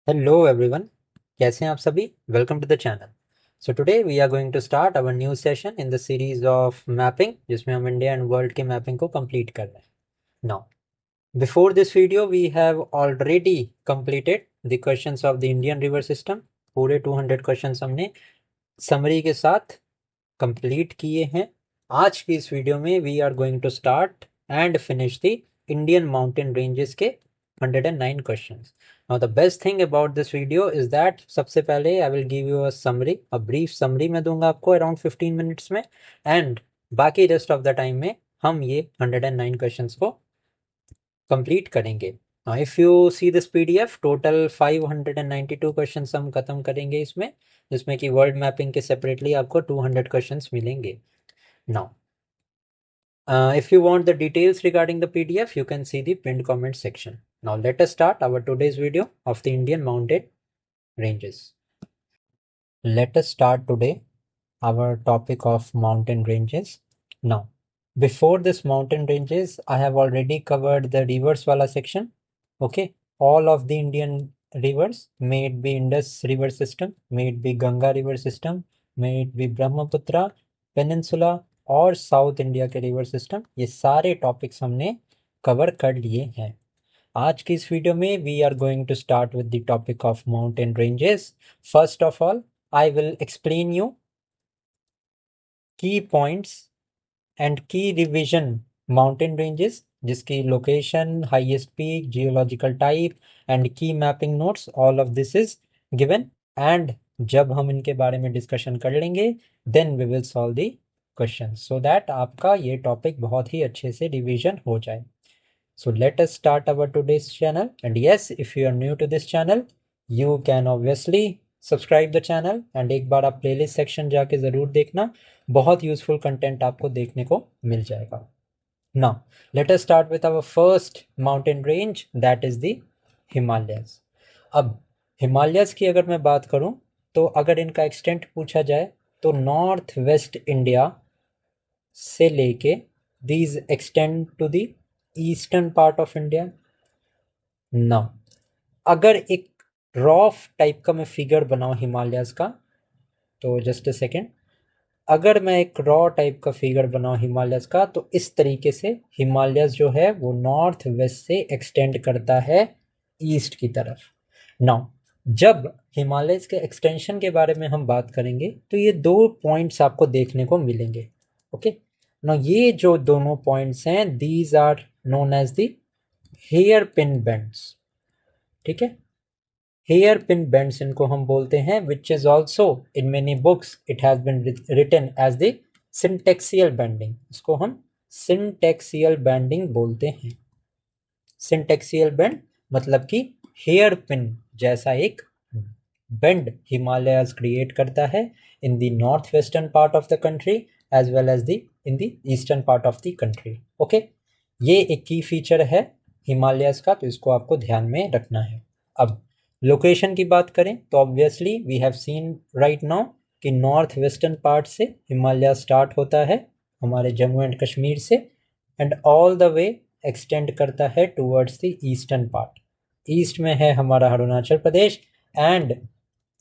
Hello everyone, कैसे हैं आप सभी। Welcome to the channel. So today we are going to start our new session in the series of mapping, जिसमें हम India and world की mapping को complete कर रहे हैं। Now before this video we have already completed the questions of the Indian river system. पूरे 200 questions हमने summary के साथ कंप्लीट किए हैं। आज की इस वीडियो में we are going to start and finish the Indian mountain ranges के 109 questions. Now the best thing about this video is that सबसे पहले I will give you a summary, a brief summary मैं दूंगा आपको around 15 minutes में, and बाकी rest of the time में हम ये 109 questions को complete करेंगे। Now if you see this PDF, total 592 questions हम खत्म करेंगे इसमें, जिसमें कि वर्ल्ड मैपिंग के सेपरेटली आपको 200 questions मिलेंगे। Now if you want the details regarding the PDF, you can see the pinned comment section. Now let us start our today's video of the Indian mountain ranges. Let us start today our topic of mountain ranges. Now, before this mountain ranges, I have already covered the rivers wala section. Okay, all of the Indian rivers, may it be Indus river system, may it be Ganga river system, may it be Brahmaputra peninsula और south India के river system, ये सारे topics हमने cover कर लिए हैं। आज की इस वीडियो में we are going to start with the topic of mountain ranges. First of all I will explain you key points and key revision mountain ranges, जिसकी location, highest peak, geological type and key mapping notes, all of this is given. And जब हम इनके बारे में discussion कर लेंगे then we will solve the question, so that आपका ये टॉपिक बहुत ही अच्छे से रिवीजन हो जाए। So let us start our today's channel, and yes, if you are new to this channel, you can obviously subscribe the channel and एक बार आप playlist section जाके ज़रूर देखना, बहुत useful content आपको देखने को मिल जाएगा। Now let us start with our first mountain range, that is the Himalayas. अब हिमालयस की अगर मैं बात करूं तो अगर इनका एक्सटेंट पूछा जाए तो नॉर्थ वेस्ट इंडिया से लेके these extend to the eastern part of India. ना अगर एक रॉफ टाइप का मैं फिगर बनाऊं हिमालयस का, तो जस्ट अ सेकेंड, अगर मैं एक रॉ टाइप का फिगर बनाऊं हिमालयस का तो इस तरीके से हिमालयस जो है वो नॉर्थ वेस्ट से एक्सटेंड करता है ईस्ट की तरफ। नाउ जब हिमालयस के एक्सटेंशन के बारे में हम बात करेंगे तो ये दो पॉइंट्स आपको देखने को मिलेंगे। ओके, नाउ ये जो दोनों पॉइंट्स हैं, these are known as the hairpin bends. ठीक है, हेयर पिन बेंड्स इनको हम बोलते हैं, which is also in many books it has been written as the syntaxial bending. इसको हम सिंटेक्सियल बैंडिंग बोलते हैं। सिंटेक्सियल बेंड मतलब कि हेयर पिन जैसा एक बेंड हिमालयाज क्रिएट करता है in the north western part of the country as well as the in the eastern part of the country. Okay, ये एक की फीचर है हिमालयस का, तो इसको आपको ध्यान में रखना है। अब लोकेशन की बात करें तो obviously we have seen right now कि नॉर्थ वेस्टर्न पार्ट से हिमालय स्टार्ट होता है हमारे जम्मू एंड कश्मीर से, and all the way extend करता है towards the eastern part. East में है हमारा अरुणाचल प्रदेश, एंड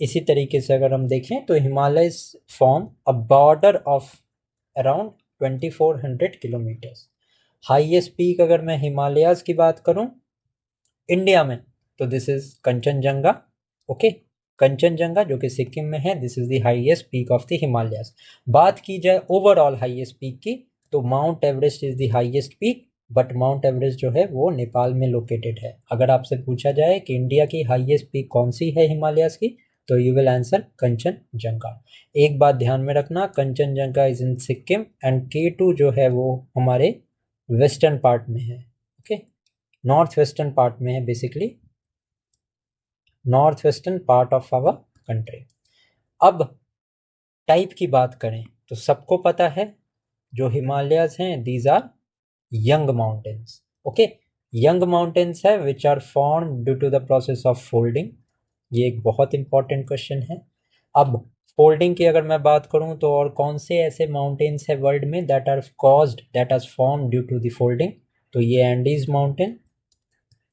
इसी तरीके से अगर हम देखें तो Himalaya form a border of around 2400 kilometres. Highest peak अगर मैं हिमालयाज की बात करूं इंडिया में तो this is Kanchenjunga. Okay, Kanchenjunga जो कि सिक्किम में है, this is the highest peak of the Himalayas. बात की जाए ओवरऑल हाईएस्ट पीक की तो mount Everest is the highest peak, but mount Everest जो है वो नेपाल में लोकेटेड है। अगर आपसे पूछा जाए कि इंडिया की हाईएस्ट पीक कौन सी है हिमालयाज की, तो यू विल आंसर कंचनजंगा। एक बात ध्यान में रखना, Kanchenjunga is in Sikkim and K2 जो है वो हमारे वेस्टर्न पार्ट में है। ओके, नॉर्थ वेस्टर्न पार्ट में है, basically north western part of our country. अब टाइप की बात करें तो सबको पता है जो हिमालयाज हैं these are young mountains. Okay, young mountains है which are form due to the process of folding. ये एक बहुत इंपॉर्टेंट क्वेश्चन है। अब फोल्डिंग की अगर मैं बात करूं तो और कौन से ऐसे माउंटेन्स है वर्ल्ड में that are caused that are form due to the folding, तो ये Andes mountain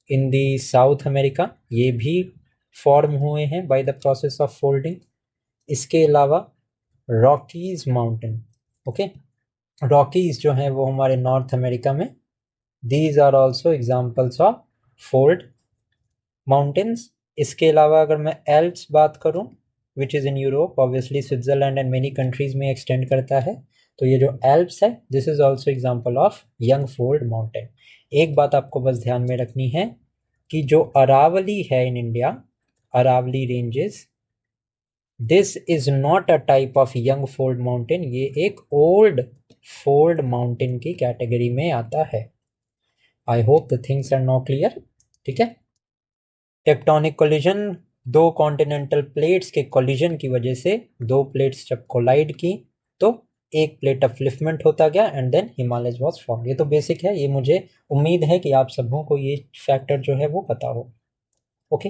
in the South America, ये भी फॉर्म हुए हैं by the process of folding. इसके अलावा रॉकीज माउंटेन, ओके, रॉकीज जो हैं वो हमारे नॉर्थ अमेरिका में, these are also examples of fold mountains. इसके अलावा अगर मैं एल्प्स बात करूं, which is in Europe, obviously Switzerland and many countries में एक्सटेंड करता है, तो ये जो एल्प्स है this is also example of young fold mountain. एक बात आपको बस ध्यान में रखनी है कि जो अरावली है in India, Aravalli ranges, this is not a type of young fold mountain, ये एक ओल्ड फोल्ड माउंटेन की कैटेगरी में आता है। I hope the things are now clear, ठीक है। टेक्टोनिक कोलिजन, दो कॉन्टिनेंटल प्लेट्स के कोलिजन की वजह से दो प्लेट्स जब कोलाइड की तो एक प्लेट अपलिफ्टमेंट होता गया and then Himalayas was form. ये तो बेसिक है, ये मुझे उम्मीद है कि आप सबों को ये फैक्टर जो है वो पता हो। ओके,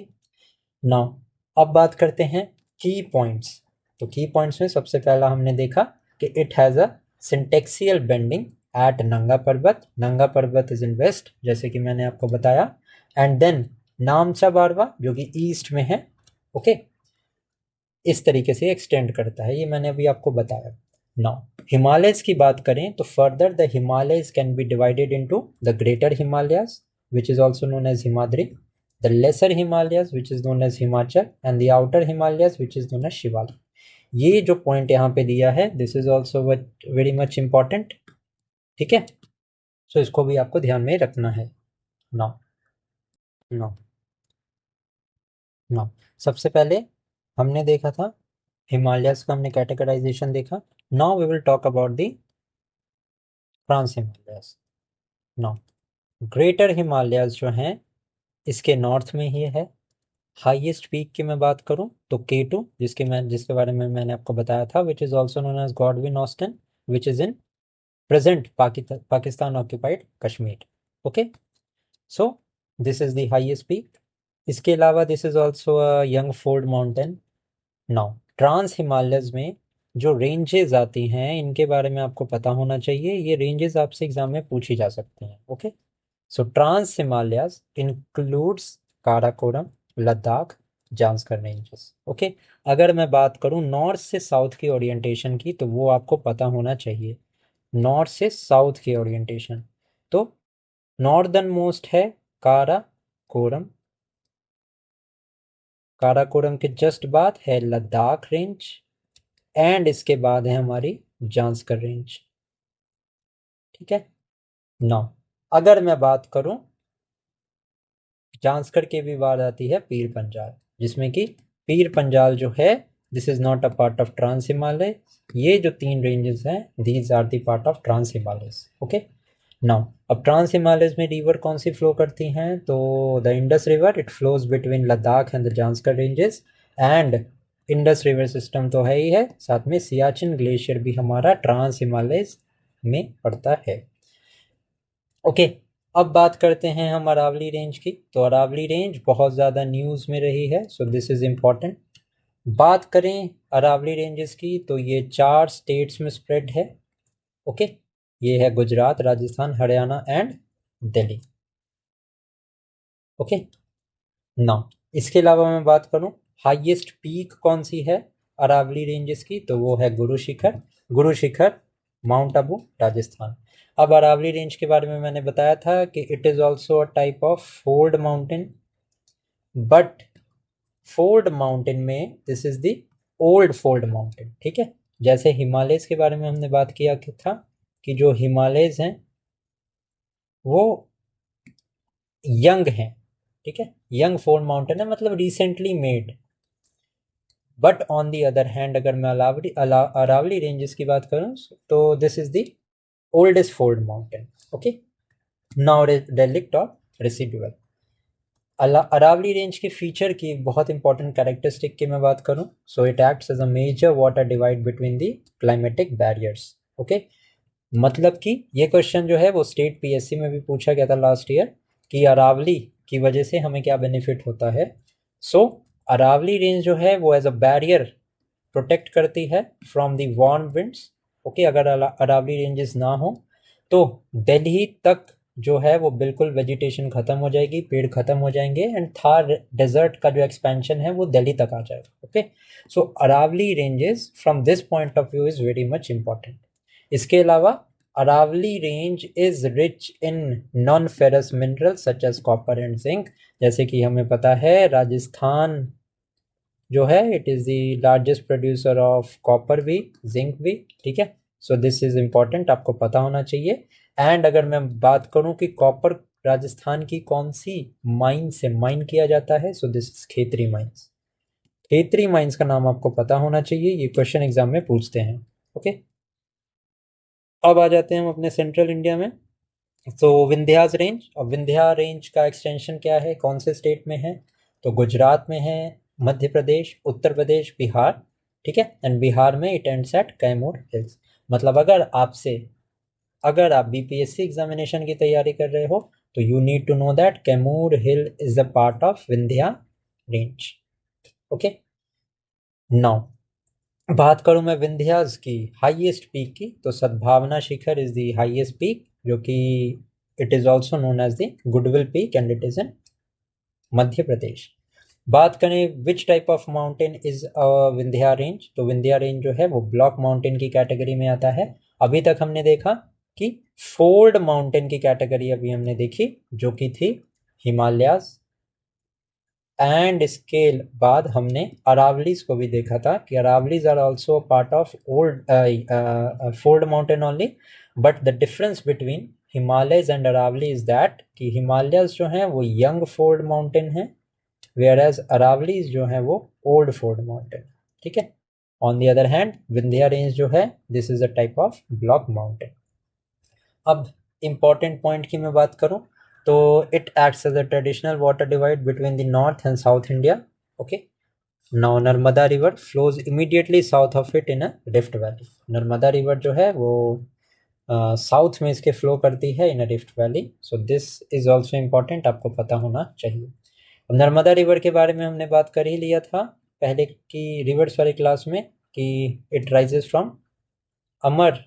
नाउ अब बात करते हैं की पॉइंट्स। तो की पॉइंट्स में सबसे पहला हमने देखा कि it has a syntaxial bending at Nanga Parbat. नंगा पर्वत इज इन वेस्ट, जैसे कि मैंने आपको बताया, एंड देन नामचा बारवा जो कि ईस्ट में है, ओके, इस तरीके से एक्सटेंड करता है, ये मैंने अभी आपको बताया। नाउ हिमालयस की बात करें तो further the Himalayas can be divided into the greater Himalayas which is also known as Himadri, the lesser Himalayas which is known as Himachal, and the outer Himalayas which is known as Shivalik. ये जो पॉइंट यहाँ पे दिया है this is also very much important, ठीक है। सो इसको भी आपको ध्यान में रखना है। नाउ नाउ नाउ सबसे पहले हमने देखा था हिमालयस का, हमने कैटेगराइजेशन देखा। Now we will talk about the trans Himalayas. Now greater Himalayas जो हैं इसके नॉर्थ में ही है। हाईएस्ट पीक की मैं बात करूं तो K2, जिसके बारे में मैंने आपको बताया था, which is also known as Godwin Austen, which is in present Pakistan occupied Kashmir, okay. So this is the highest peak. इसके अलावा this is also a young fold mountain. Now trans Himalayas में जो रेंजेस आती हैं इनके बारे में आपको पता होना चाहिए, ये रेंजेस आपसे एग्जाम में पूछी जा सकती हैं, okay. So trans Himalayas includes Karakoram, Ladakh, Zanskar ranges, okay. अगर मैं बात करूं नॉर्थ से साउथ की ओरिएंटेशन की तो वो आपको पता होना चाहिए, नॉर्थ से साउथ की ओरिएंटेशन। तो नॉर्दर्न मोस्ट है काराकोरम, काराकोरम के जस्ट बाद है लद्दाख रेंज, एंड इसके बाद है हमारी जांस्कर रेंज, ठीक है। नाउ अगर मैं बात करूं जांस्कर के भी बाद आती है पीर पंजाल, जिसमें कि पीर पंजाल जो है this is not a part of trans Himalaya. ये जो तीन रेंजेस हैं these are the part of trans Himalaya, okay. Now अब ट्रांस हिमालयस में रिवर कौन सी फ्लो करती हैं, तो the Indus river, it flows between Ladakh and the Zanskar ranges, and Indus river system तो है ही है, साथ में सियाचिन ग्लेशियर भी हमारा ट्रांस हिमालयस में पड़ता है, ओके। अब बात करते हैं हम अरावली रेंज की। तो अरावली रेंज बहुत ज़्यादा न्यूज़ में रही है, सो दिस इज़ इम्पॉर्टेंट। बात करें अरावली रेंजेस की तो ये 4 स्टेट्स में स्प्रेड है, ओके। ये है Gujarat, Rajasthan, Haryana and Delhi, okay. Now इसके अलावा मैं बात करूं हाईएस्ट पीक कौन सी है अरावली रेंजेस की, तो वो है गुरु शिखर, गुरु शिखर, माउंट आबू, राजस्थान। अब अरावली रेंज के बारे में मैंने बताया था कि it is also a type of fold mountain, but fold mountain में this is the old fold mountain, ठीक है। जैसे हिमालयस के बारे में हमने बात किया कि था कि जो हिमालयस हैं वो यंग हैं, ठीक है, यंग फोल्ड माउंटेन है, मतलब recently made. But on the other hand अगर मैं अरावली रेंजेस की बात करूं तो this is the oldest fold mountain, okay. Now relict और रेसिडुअल। अरावली रेंज के फीचर की बहुत इंपॉर्टेंट कैरेक्टरिस्टिक की मैं बात करूं, so it acts as a major water divide between the climatic barriers, okay. मतलब कि ये क्वेश्चन जो है वो स्टेट पीएससी में भी पूछा गया था लास्ट ईयर कि अरावली की वजह से हमें क्या बेनिफिट होता है। सो अरावली रेंज जो है वो एज अ बैरियर प्रोटेक्ट करती है from the warm winds, okay. अगर अरावली रेंजेस ना हो तो दिल्ली तक जो है वो बिल्कुल वेजिटेशन खत्म हो जाएगी, पेड़ खत्म हो जाएंगे एंड थार डेजर्ट का जो एक्सपेंशन है वो दिल्ली तक आ जाएगा. Okay, so Aravalli ranges from this point of view is very much important. इसके अलावा Aravalli range is rich in non ferrous minerals such as copper and zinc. जैसे कि हमें पता है राजस्थान जो है it is the largest producer of copper भी, जिंक भी. ठीक है, सो दिस इज इम्पॉर्टेंट, आपको पता होना चाहिए. एंड अगर मैं बात करूं कि कॉपर राजस्थान की कौन सी माइन से माइन किया जाता है, सो this is Khetri mines. Khetri mines का नाम आपको पता होना चाहिए, ये क्वेश्चन एग्जाम में पूछते हैं. ओके, अब आ जाते हैं हम अपने सेंट्रल इंडिया में. तो विंध्यास रेंज, और विंध्या रेंज का एक्सटेंशन क्या है, कौन से स्टेट में है, तो गुजरात में है, मध्य प्रदेश, उत्तर प्रदेश, बिहार. ठीक है, एंड बिहार में it ends at Kaimur hills. मतलब अगर आप बीपीएससी एग्जामिनेशन की तैयारी कर रहे हो तो you need to know that Kaimur hill is a part of Vindhya range. Okay, now बात करूं मैं विंध्यास की हाईएस्ट पीक की, तो Sadbhavna Shikhar is the highest peak, जो कि it is also known as the goodwill peak and it is in Madhya Pradesh. बात करें which type of mountain is Vindhya range, तो विंध्या रेंज जो है वो ब्लॉक माउंटेन की कैटेगरी में आता है. अभी तक हमने देखा कि फोल्ड माउंटेन की कैटेगरी अभी हमने देखी, जो कि थी हिमालयाज. एंड इसके बाद हमने अरावलीज को भी देखा था कि Aravallis are also part of old fold mountain only. But the difference between Himalayas and Aravalli is that कि हिमालयज जो हैं वो यंग फोल्ड माउंटेन है, वेयर एज अरावलीज जो है वो ओल्ड फोल्ड माउंटेन. ठीक है, on the other hand Vindhya range जो है this is a type of block mountain. अब इम्पॉर्टेंट पॉइंट की मैं बात करूं तो it acts as a traditional water divide between the north and south India. Okay, now Narmada river flows immediately south of it in a rift valley. Narmada river जो है वो साउथ में इसके फ्लो करती है in a rift valley. So this is also important, आपको पता होना चाहिए. अब नर्मदा रिवर के बारे में हमने बात कर ही लिया था पहले की रिवर्स वाली क्लास में कि it rises from Amar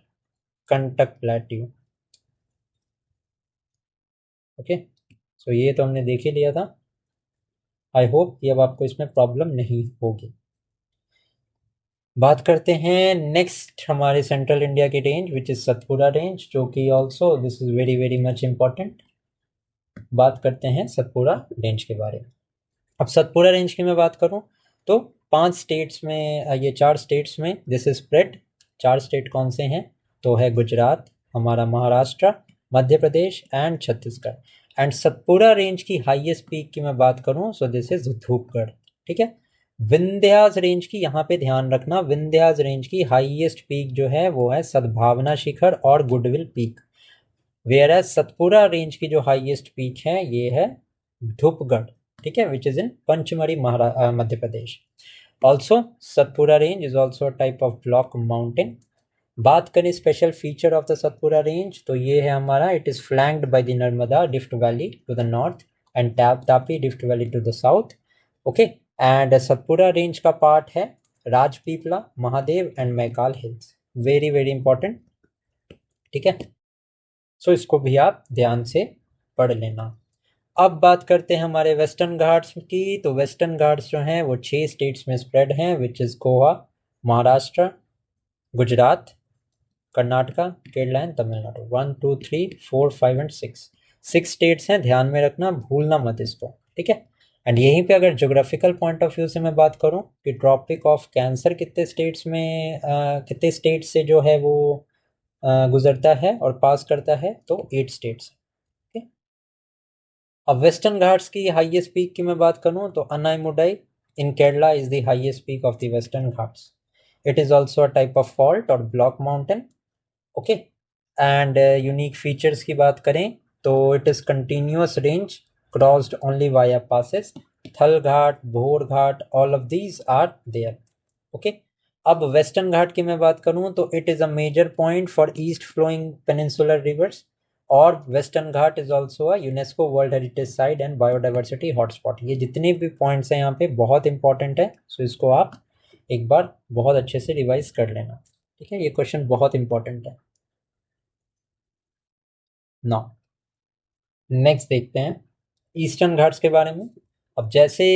कंटक plateau. Okay, so ये तो हमने देख ही लिया था. आई होप कि अब आपको इसमें प्रॉब्लम नहीं होगी. बात करते हैं नेक्स्ट हमारे सेंट्रल इंडिया की range which is Satpura range, जो कि also this is very very much important. बात करते हैं सतपुरा रेंज के बारे में. अब सतपुरा रेंज की मैं बात करूं तो 5 स्टेट्स में ये 4 स्टेट्स में दिस इज स्प्रेड. 4 स्टेट कौन से हैं, तो है गुजरात, हमारा Maharashtra, Madhya Pradesh and Chhattisgarh. And Satpura range की हाईएस्ट पीक की मैं बात करूं सो दिस इज धूपगढ़. ठीक है, विंध्यास रेंज की यहाँ पे ध्यान रखना, विंध्यास रेंज की हाईएस्ट पीक जो है वो है सद्भावना शिखर और goodwill peak. Whereas Satpura range की जो हाईएस्ट पीक है ये है धूपगढ़. ठीक है, which is in Pachmarhi Madhya Pradesh. Also Satpura range is also type of block mountain. बात करें special feature of the Satpura range तो ये है हमारा, it is flanked by the Narmada rift valley to the north and Tapi rift valley to the south. Okay, and Satpura range का part है Rajpipla, Mahadev and Maikal hills. Very very important. ठीक है, सो इसको भी आप ध्यान से पढ़ लेना. अब बात करते हैं हमारे वेस्टर्न घाट्स की, तो वेस्टर्न घाट्स जो हैं वो 6 स्टेट्स में स्प्रेड हैं which is Goa, Maharashtra, Gujarat, Karnataka, Kerala and Tamil Nadu. 1 2 3 4 5 and 6, 6 states हैं, ध्यान में रखना, भूलना मत इसको. ठीक है, एंड यहीं पे अगर जोग्राफिकल पॉइंट ऑफ व्यू से मैं बात करूं कि ट्रॉपिक ऑफ कैंसर कितने स्टेट्स में कितने स्टेट से जो है वो गुजरता है और पास करता है, तो 8 स्टेट्स. ओके, अब वेस्टर्न घाट्स की हाईएस्ट पीक की मैं बात करूं तो Anamudi in Kerala is the highest peak of the western Ghats. It is also a type of fault और block mountain. Okay, and unique features की बात करें तो it is continuous range crossed only via passes. Thal Ghat, Bhor Ghat, all of these are there. Okay, अब western Ghat की मैं बात करूं तो it is a major point for east flowing peninsular rivers. और western Ghat is also a UNESCO world heritage site and biodiversity hotspot. ये जितने भी पॉइंट्स हैं यहाँ पे बहुत इंपॉर्टेंट है, सो इसको आप एक बार बहुत अच्छे से रिवाइज कर लेना. ठीक है, ये क्वेश्चन बहुत इंपॉर्टेंट है. नाउ नेक्स्ट देखते हैं ईस्टर्न घाट्स के बारे में। अब जैसे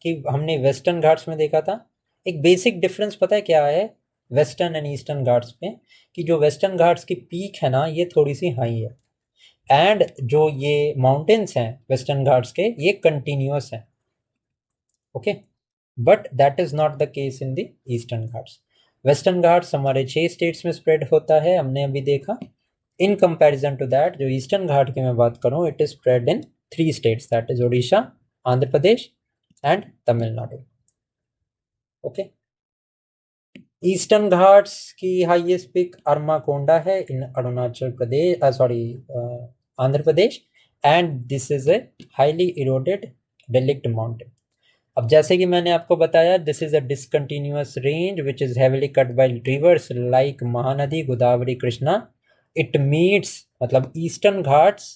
कि हमने वेस्टर्न घाट्स में देखा था, एक बेसिक डिफरेंस पता है क्या है वेस्टर्न एंड ईस्टर्न घाट्स में, कि जो वेस्टर्न घाट्स की पीक है ना ये थोड़ी सी हाई है, एंड जो ये माउंटेन्स हैं वेस्टर्न घाट्स के ये कंटिन्यूअस हैं। Okay, but that is not the case in the eastern Ghats. Western Ghats हमारे 6 स्टेट्स में स्प्रेड होता है, हमने अभी देखा। इन कंपैरिजन टू दैट जो ईस्टर्न घाट की मैं बात करूं, it is spread in 3 states, that is Odisha, Andhra Pradesh and Tamil Nadu. Okay, eastern Ghats की हाईएस्ट पीक अरमाकोंडा है in Arunachal Pradesh, sorry, Andhra Pradesh, and this is a highly eroded delict mountain. अब जैसे कि मैंने आपको बताया, this is a discontinuous range which is heavily cut by rivers like Mahanadi, Godavari, Krishna. It meets, मतलब eastern Ghats,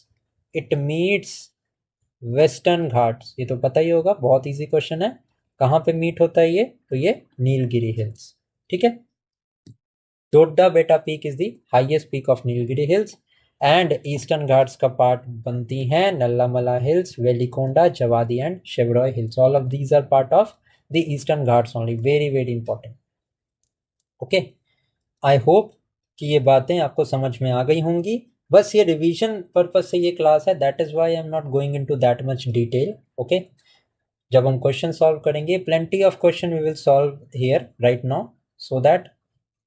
it meets western Ghats, ये तो पता ही होगा, बहुत इजी क्वेश्चन है। कहाँ पे मीट होता है ये? तो ये नीलगिरी हिल्स। ठीक है, Dodda Betta peak is the highest peak of Nilgiri hills, and eastern Ghats का पार्ट बनती हैं Nallamala hills, Velikonda, Javadi and Shevaroy hills. All of these are part of the eastern Ghats only. Very very important. Okay, I hope कि ये बातें आपको समझ में आ गई होंगी। बस ये रिवीजन पर्पज से ये क्लास है, that is why I am not going into that much detail. Okay, जब हम क्वेश्चन सॉल्व करेंगे, plenty of question we will solve here right now, so that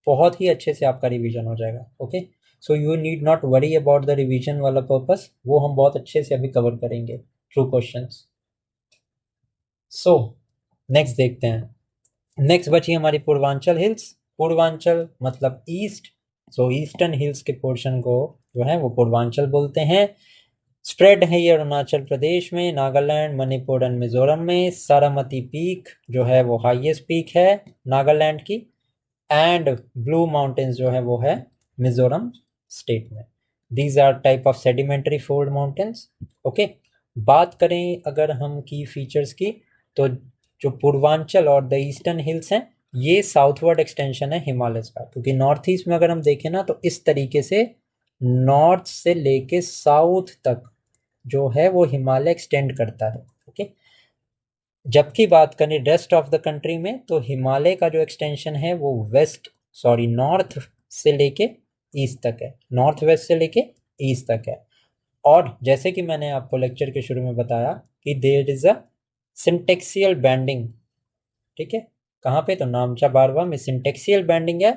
बहुत ही अच्छे से आपका रिवीजन हो जाएगा। Okay, so you need not worry about the revision वाला पर्पस, वो हम बहुत अच्छे से अभी कवर करेंगे थ्रू क्वेश्चंस। सो नेक्स्ट देखते हैं। नेक्स्ट बची हमारी पूर्वांचल हिल्स। पूर्वांचल मतलब ईस्ट, सो ईस्टर्न हिल्स के पोर्शन को जो है वो पूर्वांचल बोलते हैं। स्प्रेड है ये अरुणाचल प्रदेश में, नागालैंड, मणिपुर एंड मिजोरम में। सारामती पीक जो है वो हाईएस्ट पीक है नागालैंड की, एंड ब्लू माउंटेन्स जो है वो है मिजोरम स्टेट में। These are type of sedimentary fold mountains. Okay, बात करें अगर हम की फीचर्स की, तो जो पूर्वांचल और द ईस्टर्न हिल्स हैं ये साउथवर्ड एक्सटेंशन है हिमालयस का, क्योंकि नॉर्थ ईस्ट में अगर हम देखें ना तो इस तरीके से नॉर्थ से लेके साउथ तक जो है वो हिमालय एक्सटेंड करता है। ओके, जबकि बात करें रेस्ट ऑफ द कंट्री में, तो हिमालय का जो एक्सटेंशन है वो नॉर्थ से लेके ईस्ट तक है, नॉर्थ वेस्ट से लेके ईस्ट तक है। और जैसे कि मैंने आपको लेक्चर के शुरू में बताया कि there is a syntaxial bending. ठीक है, कहाँ पे? तो नामचा बारवा में सिंटेक्सियल बैंडिंग है,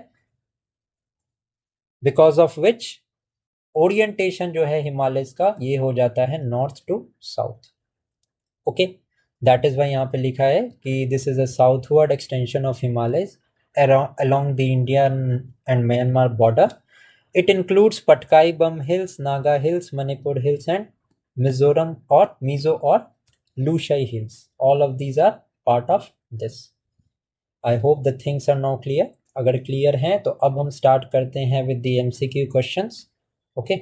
बिकॉज ऑफ विच ओरिएंटेशन जो है हिमालय का ये हो जाता है north to south. Okay, that is why यहाँ पे लिखा है कि this is a southward extension of Himalaya along the Indian and Myanmar border. It includes Patkai Bum Hills, Naga Hills, Manipur Hills, and Mizoram or Mizo or Lushai Hills. All of these are part of this. I hope the things are now clear. अगर clear हैं तो अब हम start करते हैं with the MCQ questions. Okay,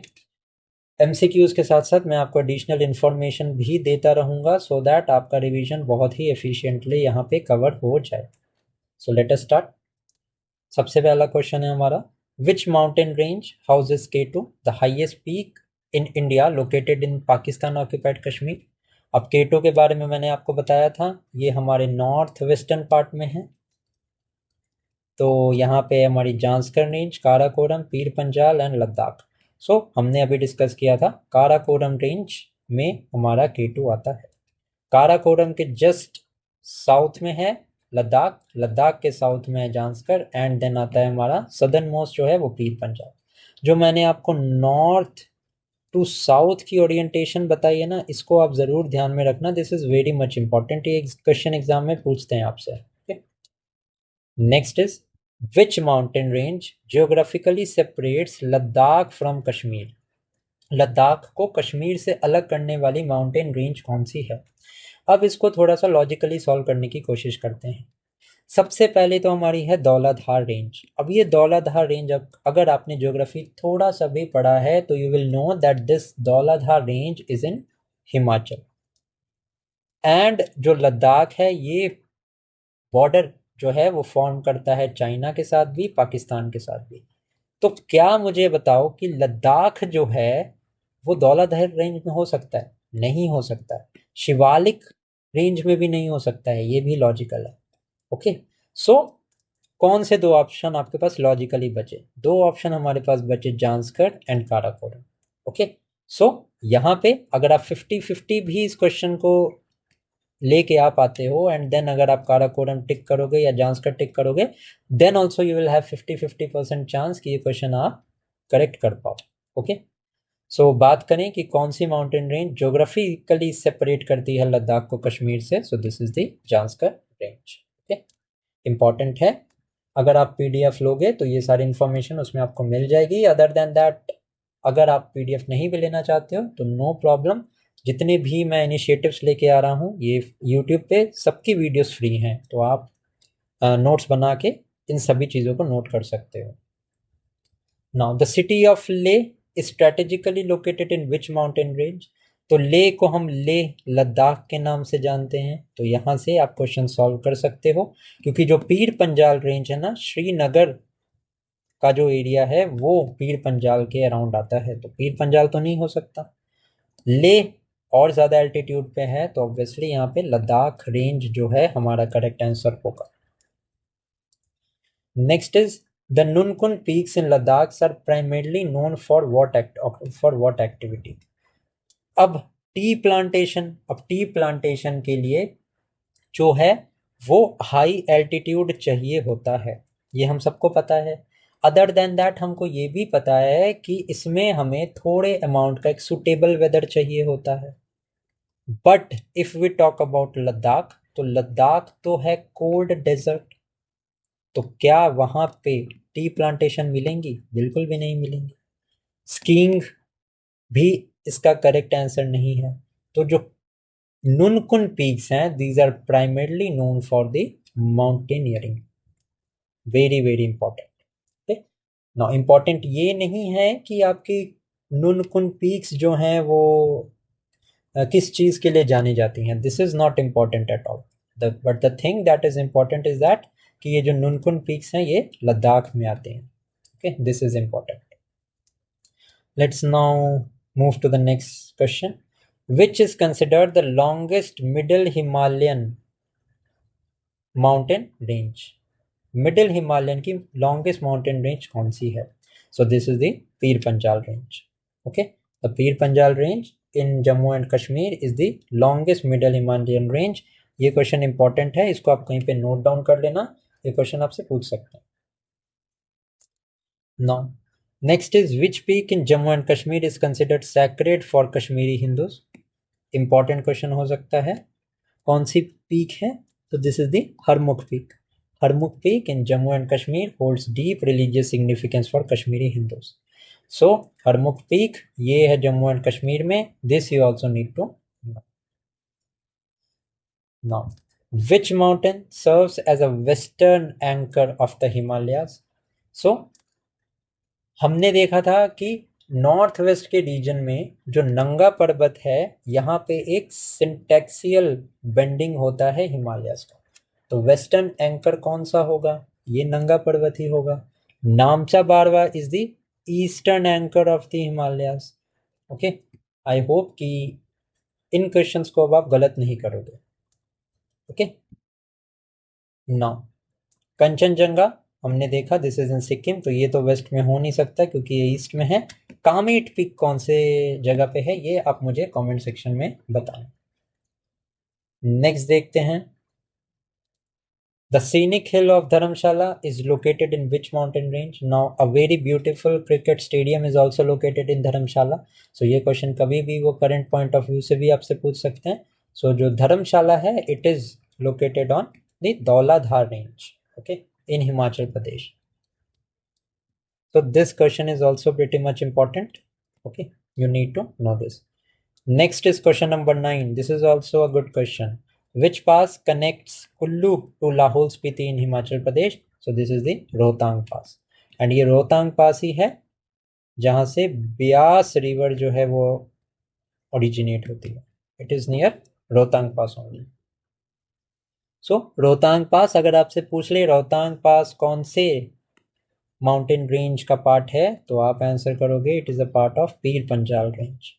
MCQs के साथ साथ मैं आपको एडिशनल इन्फॉर्मेशन भी देता रहूँगा, सो दैट आपका रिवीजन बहुत ही एफिशिएंटली यहाँ पे कवर हो जाए। So let us start. सबसे पहला क्वेश्चन है हमारा, which mountain range houses K2 the highest peak in India located in Pakistan occupied Kashmir. अब K2 के बारे में मैंने आपको बताया था, ये हमारे नॉर्थ वेस्टर्न पार्ट में है। तो यहाँ पे हमारी जांस्कर रेंज, काराकोरम, पीर पंजाल एंड लद्दाख। सो हमने अभी डिस्कस किया था काराकोरम रेंज में हमारा K2 आता है। काराकोरम के जस्ट साउथ में है लद्दाख, लद्दाख के साउथ में है जांस्कर, एंड देन आता है हमारा सदर्न मोस्ट जो है वो पीर पंजाल। जो मैंने आपको नॉर्थ टू साउथ की ओरिएंटेशन बताई है ना, इसको आप जरूर ध्यान में रखना, this is very much important, ये क्वेश्चन एग्जाम में पूछते हैं आपसे। Next is which mountain range geographically separates Ladakh from Kashmir. Ladakh को कश्मीर से अलग करने वाली माउंटेन रेंज कौन सी है? अब इसको थोड़ा सा लॉजिकली सॉल्व करने की कोशिश करते हैं। सबसे पहले तो हमारी है दौलाधार रेंज। अब ये दौलाधार रेंज, अब अगर आपने ज्योग्राफी थोड़ा सा भी पढ़ा है तो you will know that this Dhauladhar range is in Himachal, and जो लद्दाख है ये बॉर्डर जो है वो फॉर्म करता है चाइना के साथ भी, पाकिस्तान के साथ भी। तो क्या मुझे बताओ कि लद्दाख जो है वो धौलाधार रेंज में हो सकता है? नहीं हो सकता है। शिवालिक रेंज में भी नहीं हो सकता है, ये भी लॉजिकल है। ओके, सो कौन से दो ऑप्शन आपके पास लॉजिकली बचे? दो ऑप्शन हमारे पास बचे, जांस्कर एंड काराकोरम। ओके, सो यहाँ पे अगर आप 50-50 भी इस क्वेश्चन को लेके आ पाते हो, एंड देन अगर आप काराकोरम टिक करोगे या जांस्कर टिक करोगे, then also you will have 50-50% chance कि ये क्वेश्चन आप करेक्ट कर पाओ। ओके, सो बात करें कि कौन सी माउंटेन रेंज ज्योग्राफिकली सेपरेट करती है लद्दाख को कश्मीर से, सो this is the Zanskar range. Okay, important है। अगर आप पीडीएफ लोगे तो ये सारी इंफॉर्मेशन उसमें आपको मिल जाएगी। अदर देन दैट, अगर आप पीडीएफ नहीं भी लेना चाहते हो तो नो प्रॉब्लम, जितने भी मैं इनिशिएटिव्स लेके आ रहा हूँ ये यूट्यूब पे सबकी वीडियोस फ्री हैं, तो आप नोट्स बना के इन सभी चीज़ों को नोट कर सकते हो। नाउ द सिटी ऑफ ले strategically located in which mountain range? तो ले को हम ले लद्दाख के नाम से जानते हैं, तो यहाँ से आप क्वेश्चन सॉल्व कर सकते हो, क्योंकि जो पीर पंजाल रेंज है ना, श्रीनगर का जो एरिया है वो पीर पंजाल के अराउंड आता है, तो पीर पंजाल तो नहीं हो सकता। ले और ज़्यादा एल्टीट्यूड पे है, तो ऑब्वियसली यहाँ पे लद्दाख रेंज जो है हमारा करेक्ट आंसर होगा। Next is the Nunkun peaks in Ladakh are primarily known for what activity? अब टी प्लांटेशन के लिए जो है वो हाई एल्टीट्यूड चाहिए होता है, ये हम सबको पता है। अदर देन दैट हमको ये भी पता है कि इसमें हमें थोड़े अमाउंट का एक सुटेबल वेदर चाहिए होता है। But if we talk about Ladakh, तो लद्दाख तो है कोल्ड डेजर्ट, तो क्या वहां पे टी प्लांटेशन मिलेंगी? बिल्कुल भी नहीं मिलेंगी। स्कीइंग भी इसका करेक्ट आंसर नहीं है। तो जो नुनकुन पीक्स हैं, these are primarily known for the mountaineering. Very very important. ना इम्पॉर्टेंट ये नहीं है कि आपकी नुनकुन पीक्स जो हैं वो किस चीज़ के लिए जानी जाती हैं, this is not important at all. But the thing that is important is that कि ये जो नुनकुन पीक्स हैं ये लद्दाख में आते हैं। Okay, this is important. Let's now move to the next question. Which is considered the longest middle Himalayan mountain range? Middle Himalayan की longest mountain range कौन सी है? सो this is the Pir Panjal range. Okay, the Pir Panjal range in Jammu and Kashmir is the longest middle Himalayan range. ये question important है, इसको आप कहीं पे नोट डाउन कर लेना, ये क्वेश्चन आपसे पूछ सकते हैं। Now next is which peak in Jammu and Kashmir is considered sacred for Kashmiri Hindus? Important question हो सकता है। कौन सी पीक है? तो this is the Harmukh peak. Harmukh peak in Jammu and Kashmir holds deep religious significance for Kashmiri Hindus. So Harmukh peak ये है Jammu and Kashmir में, this you also need to know. Now, which mountain serves as a western anchor of the Himalayas? So हमने देखा था कि north west के reason में जो नंगा पर्वत है, यहाँ पे एक सिंटेक्सियल बेंडिंग होता है हिमालयस का, तो वेस्टर्न एंकर कौन सा होगा? ये नंगा पर्वत ही होगा। Namcha Barwa is the eastern anchor of the Himalayas. Okay, I hope कि इन क्वेश्चंस को अब आप गलत नहीं करोगे। ओके, नाउ कंचनजंगा हमने देखा, दिस इज इन सिक्किम, तो ये तो वेस्ट में हो नहीं सकता क्योंकि ये ईस्ट में है। कामेट पीक कौन से जगह पे है, ये आप मुझे कमेंट सेक्शन में बताएं। नेक्स्ट देखते हैं, the scenic hill of Dharamshala is located in which mountain range? Now a very beautiful cricket stadium is also located in Dharamshala. So ये क्वेश्चन कभी भी वो करंट पॉइंट ऑफ व्यू से भी आपसे पूछ सकते हैं। सो जो धर्मशाला है it is located on the Dhauladhar range, okay, in Himachal Pradesh. So this question is also pretty much important. Okay, you need to know this. Next is question number 9. This is also a good question. Which pass connects Kullu to Lahore Spiti in Himachal Pradesh? So this is the Rohtang Pass. And ये रोहतांग पास ही है जहाँ से Beas river जो है वो originate होती है। It is near Rohtang pass only. So Rohtang pass अगर आपसे पूछ ले रोहतांग पास कौन से माउंटेन रेंज का पार्ट है, तो आप आंसर करोगे it is a part of Pir Panjal range.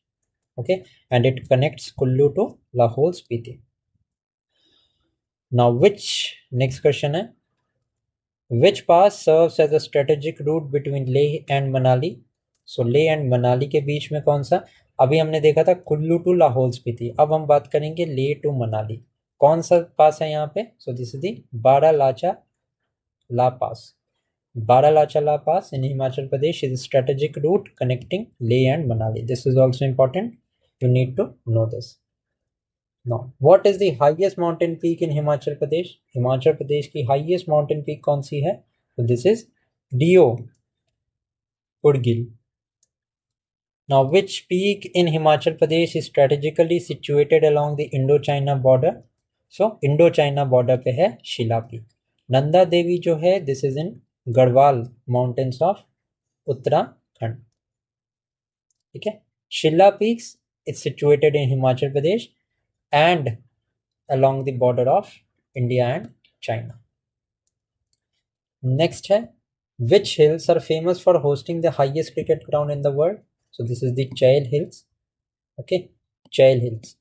Okay, and it connects Kullu to Lahaul Spiti. Now which next question है, which pass serves as a strategic route between Leh and Manali. So Leh and Manali के बीच में कौन सा, अभी हमने देखा था कुल्लू टू लाहौल स्पीति, अब हम बात करेंगे लेह टू मनाली. कौन सा पास है यहाँ पे, so this is the Baralacha La pass. Baralachala Pass in Himachal Pradesh is a strategic route connecting Leh and Manali. This is also important. You need to know this. Now, what is the highest mountain peak in Himachal Pradesh? Himachal Pradesh की highest mountain peak कौन सी है? So this is Dio Udgil. Now, which peak in Himachal Pradesh is strategically situated along the Indo-China border? So, Indo-China border पे है शिला peak. Nanda Devi जो है, this is in Garhwal mountains of Uttarakhand. ठीक है, शिला peaks is situated in Himachal Pradesh and along the border of India and China. Next है, which hills are famous for hosting the highest cricket ground in the world? So this is the Chail Hills. Okay, Chail Hills.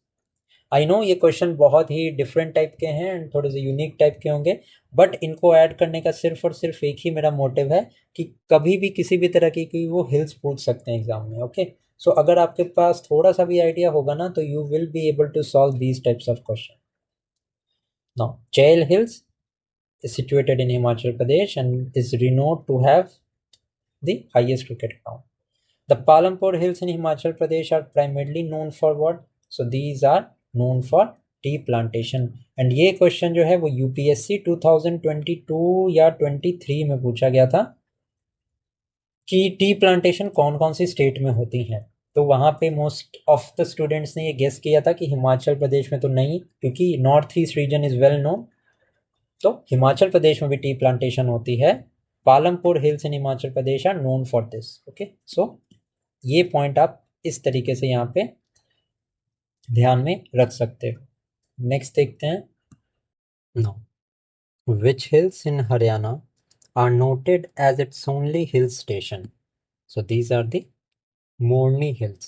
I know ये question बहुत ही different type के हैं and थोड़े से unique type के होंगे, but इनको add करने का सिर्फ और सिर्फ एक ही मेरा मोटिव है कि कभी भी किसी भी तरह की वो हिल्स पूछ सकते हैं एग्जाम में. ओके, सो अगर आपके पास थोड़ा सा भी आइडिया होगा ना, तो you will be able to solve these types of question. Now Chail hills is situated in Himachal Pradesh and is renowned to have the highest cricket ground. The Palampur hills in Himachal Pradesh are primarily known for what? So these are known for tea plantation. And ये question जो है वो UPSC 2022 या 23 में पूछा गया था कि टी प्लांटेशन कौन कौन सी स्टेट में होती हैं. तो वहाँ पे मोस्ट ऑफ द स्टूडेंट्स ने ये गेस किया था कि हिमाचल प्रदेश में तो नहीं, क्योंकि north east region is well known, तो हिमाचल प्रदेश में भी टी प्लांटेशन होती है. Palampur hills in Himachal Pradesh are known for this. Okay, so ये पॉइंट आप इस तरीके से यहाँ पे ध्यान में रख सकते हो. नेक्स्ट देखते हैं. No, which hills in Haryana are noted as its only hill station. So these are the Morni Hills.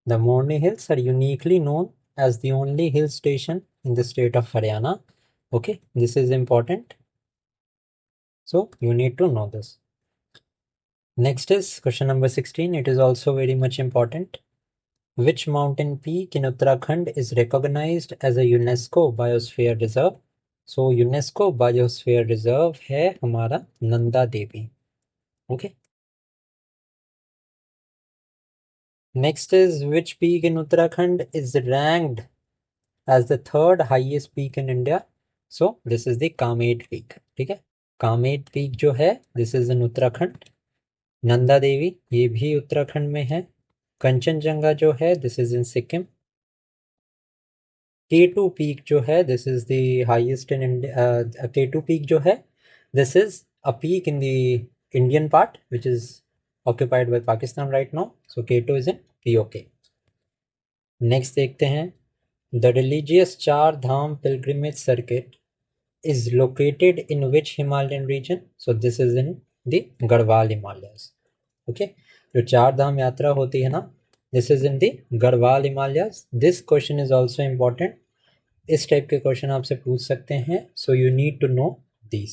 The Morni Hills are uniquely known as the only hill station in the state of Haryana. Okay, this is important. So you need to know this. Next is question number 16. It is also very much important. Which mountain peak in Uttarakhand is recognized as a UNESCO Biosphere Reserve? So UNESCO biosphere reserve है हमारा Nanda Devi. Okay, next is which peak in Uttarakhand is ranked as the third highest peak in India. So this is the Kamet peak. ठीक है, Kamet peak जो है this is in Uttarakhand. Nanda Devi ये भी उत्तराखंड में है. कंचनजंगा जो है this is in Sikkim. K2 peak जो है this is the highest in India. K2 peak जो है this is a peak in the Indian part which is occupied by Pakistan right now. So K2 is in POK. Next देखते हैं. The religious Char Dham pilgrimage circuit is located in which Himalayan region? So this is in the Garhwal Himalayas. Okay, जो चार धाम यात्रा होती है ना, this is in the Garhwal Himalayas. This question is also important. इस type के question आपसे पूछ सकते हैं. So you need to know this.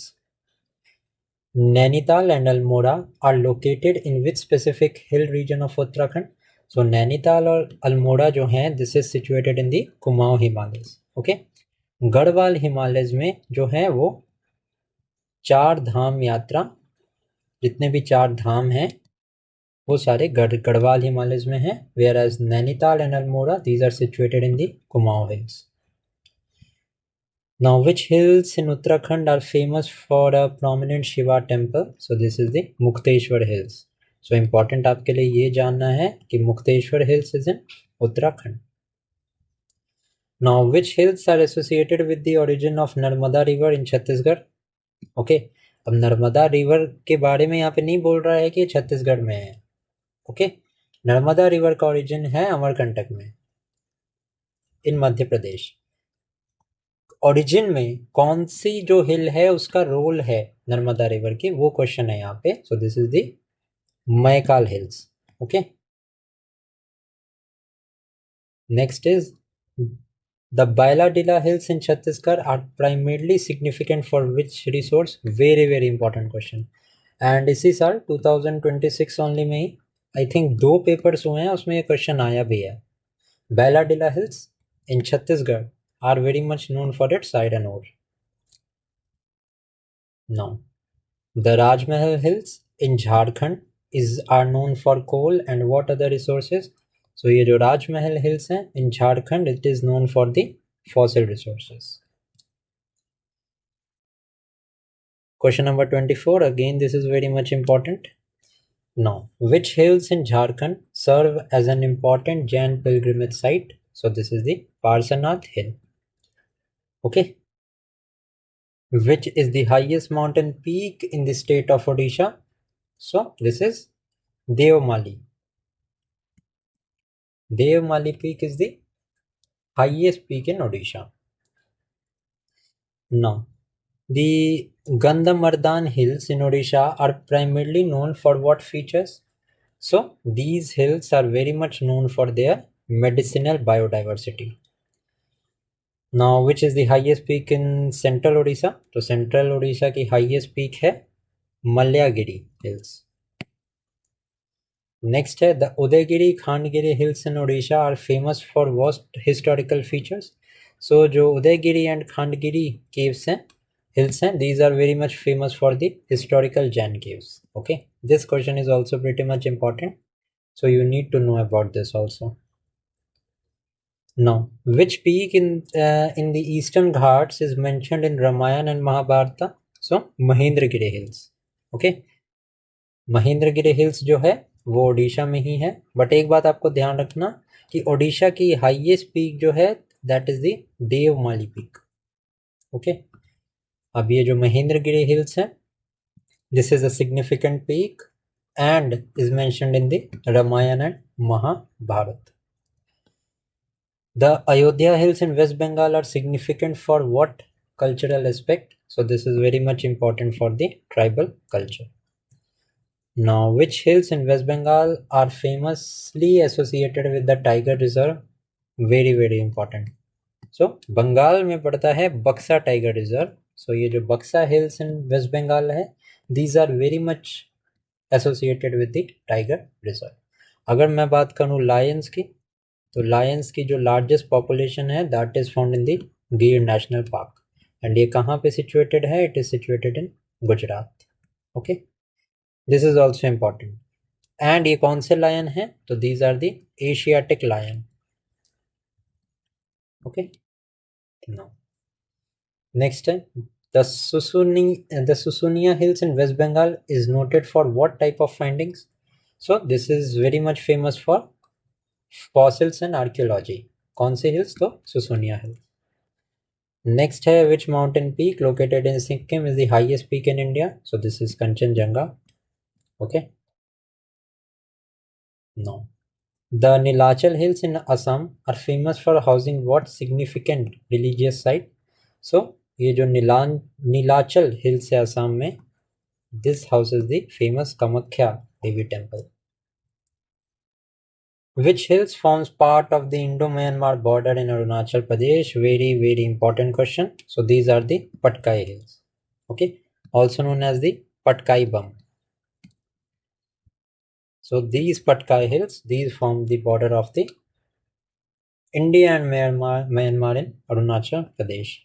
Nainital and Almora are located in which specific hill region of Uttarakhand. So Nainital और अल्मोड़ा जो हैं this is situated in the Kumaon Himalayas. Okay, Garhwal Himalayas में जो है वो चार धाम यात्रा, जितने भी चार धाम हैं वो सारे गढ़वाल हिमालयस में हैं. Whereas Nainital and Almora these are situated in the Kumaon hills. Now, which hills in Uttarakhand are famous for a prominent Shiva temple? So this is the Mukteshwar Hills. So important आपके लिए ये जानना है कि Mukteshwar Hills is in Uttarakhand. Now, which hills are associated with the origin of Narmada River in Chhattisgarh? Okay, अब Narmada river के बारे में यहाँ पे नहीं बोल रहा है कि छत्तीसगढ़ में है. ओके, नर्मदा रिवर का ओरिजिन है अमरकंटक में इन मध्य प्रदेश. ओरिजिन में कौन सी जो हिल है उसका रोल है नर्मदा रिवर की, वो क्वेश्चन है यहाँ पे. So this is the Maikal hills. Okay. Next is the Bailadila hills in Chhattisgarh are primarily significant for which resource? Very very important question. And इसी साल 2026 ओनली में ही आई थिंक 2 पेपर्स हुए हैं, उसमें ये क्वेश्चन आया भी है. Bailadila hills in Chhattisgarh are very much known for its iron ore. No. The Rajmahal hills in Jharkhand is are known for coal and what other resources. So ये जो राजमहल हिल्स हैं in Jharkhand, it is known for the fossil resources. Question number 24, again this is very much important. Now, which hills in Jharkhand serve as an important Jain pilgrimage site? So this is the Parsanath hill. Okay. Which is the highest mountain peak in the state of Odisha? So this is Devmali. Devmali peak is the highest peak in Odisha. Now, the Gandhamardan hills in Odisha are primarily known for what features? So these hills are very much known for their medicinal biodiversity. Now, which is the highest peak in central Odisha? तो central Odisha की highest peak है Malyagiri hills. Next है the Udayagiri Khandgiri hills in Odisha are famous for vast historical features. So जो Udayagiri and Khandgiri caves हैं, hills हैं, these are very much famous for the historical Jain caves. Okay, this question is also pretty much important, so you need to know about this also. Now, which peak in the eastern Ghats is mentioned in Ramayana and Mahabharata? So Mahendragiri hills. Okay, Mahendragiri hills जो है वो ओडिशा में ही है. But एक बात आपको ध्यान रखना कि ओडिशा की हाईएस्ट पीक जो है that is the Devmali peak. Okay. अब ये जो महेंद्रगिरी हिल्स है, this is a significant peak and is mentioned in the Ramayana and Mahabharata. The Ayodhya hills in West Bengal are significant for what cultural aspect? So this is very much important for the tribal culture. Now, which hills in West Bengal are famously associated with the tiger reserve? Very very important. So Bengal में पड़ता है बक्सा tiger reserve. So ये जो बक्सा hills in West Bengal है, these are very much associated with the tiger reserve. अगर मैं बात करूँ लायंस की, तो लायंस की जो लार्जेस्ट पॉपुलेशन है that is found in the Gir national park. And ये कहाँ पे सिचुएटेड है? It is situated in Gujarat. Okay, this is also important. And ये कौन से लायन है? तो these are the Asiatic lion. Okay. No. Next है the Susunia hills in west Bengal is noted for what type of findings? So this is very much famous for fossils and archaeology. कौन से hills? तो Susunia hill. Next है which mountain peak located in Sikkim is the highest peak in India? So this is Kanchenjunga. Okay. No. The Nilachal hills in Assam are famous for housing what significant religious site? So ये जो Nilachal hills है असम में, this house is the famous Kamakhya Devi temple. Which hills forms part of the Indo-Myanmar border in Arunachal Pradesh? Very very important question. So these are the Patkai hills. Okay, also known as the Patkai Bum. So these Patkai hills, these form the border of the India and Myanmar in Arunachal Pradesh.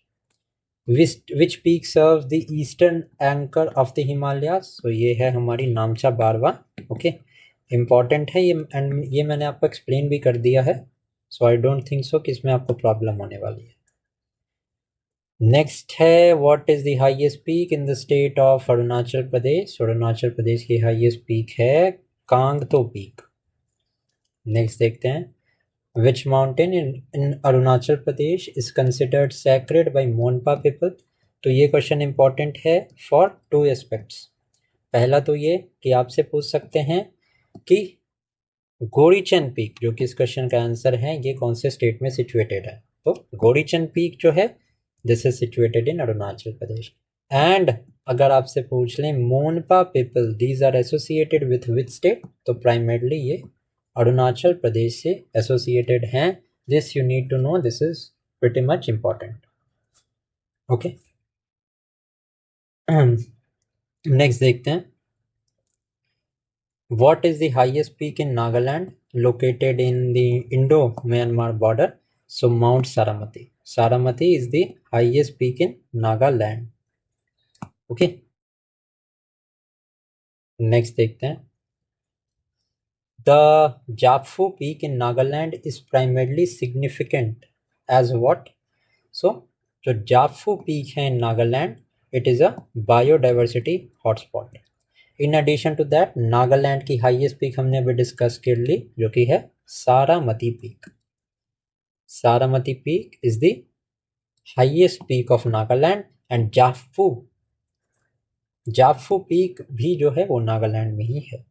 Which peak serves the eastern anchor of the Himalayas? So ये है हमारी नामचा बारवा. Okay, important है ये, and ये मैंने आपको explain भी कर दिया है. सो आई डोंट थिंक सो कि इसमें आपको प्रॉब्लम होने वाली है. नेक्स्ट है what is the highest peak in the state of Arunachal Pradesh? Arunachal Pradesh की हाईएस्ट पीक है कांगतो पीक. नेक्स्ट देखते हैं which mountain in Arunachal Pradesh is considered sacred by Monpa people? तो ये क्वेश्चन इंपॉर्टेंट है फॉर 2 एस्पेक्ट्स. पहला तो ये कि आपसे पूछ सकते हैं कि गोरीचन पीक, जो कि इस क्वेश्चन का आंसर है, ये कौन से स्टेट में सिचुएटेड है? तो गोरीचन पीक जो है this is situated in Arunachal Pradesh. And अगर आपसे पूछ लें Monpa people these are associated with which state, तो प्राइमरली ये अरुणाचल प्रदेश से एसोसिएटेड हैं। This you need to know, this is pretty much important. Okay, next देखते हैं, what is the highest peak in Nagaland located in the Indo-Myanmar border? So Mount Saramati. Saramati is the highest peak in Nagaland. Okay, next देखते हैं, the Japfu peak in Nagaland is primarily significant as what? So जो Japfu peak है in Nagaland, it is a biodiversity hotspot. In addition to that Nagaland की highest peak हमने अभी discuss कर ली, जो कि है Saramati peak. Saramati peak is the highest peak of Nagaland and Japfu peak भी जो है वो नागालैंड में ही है।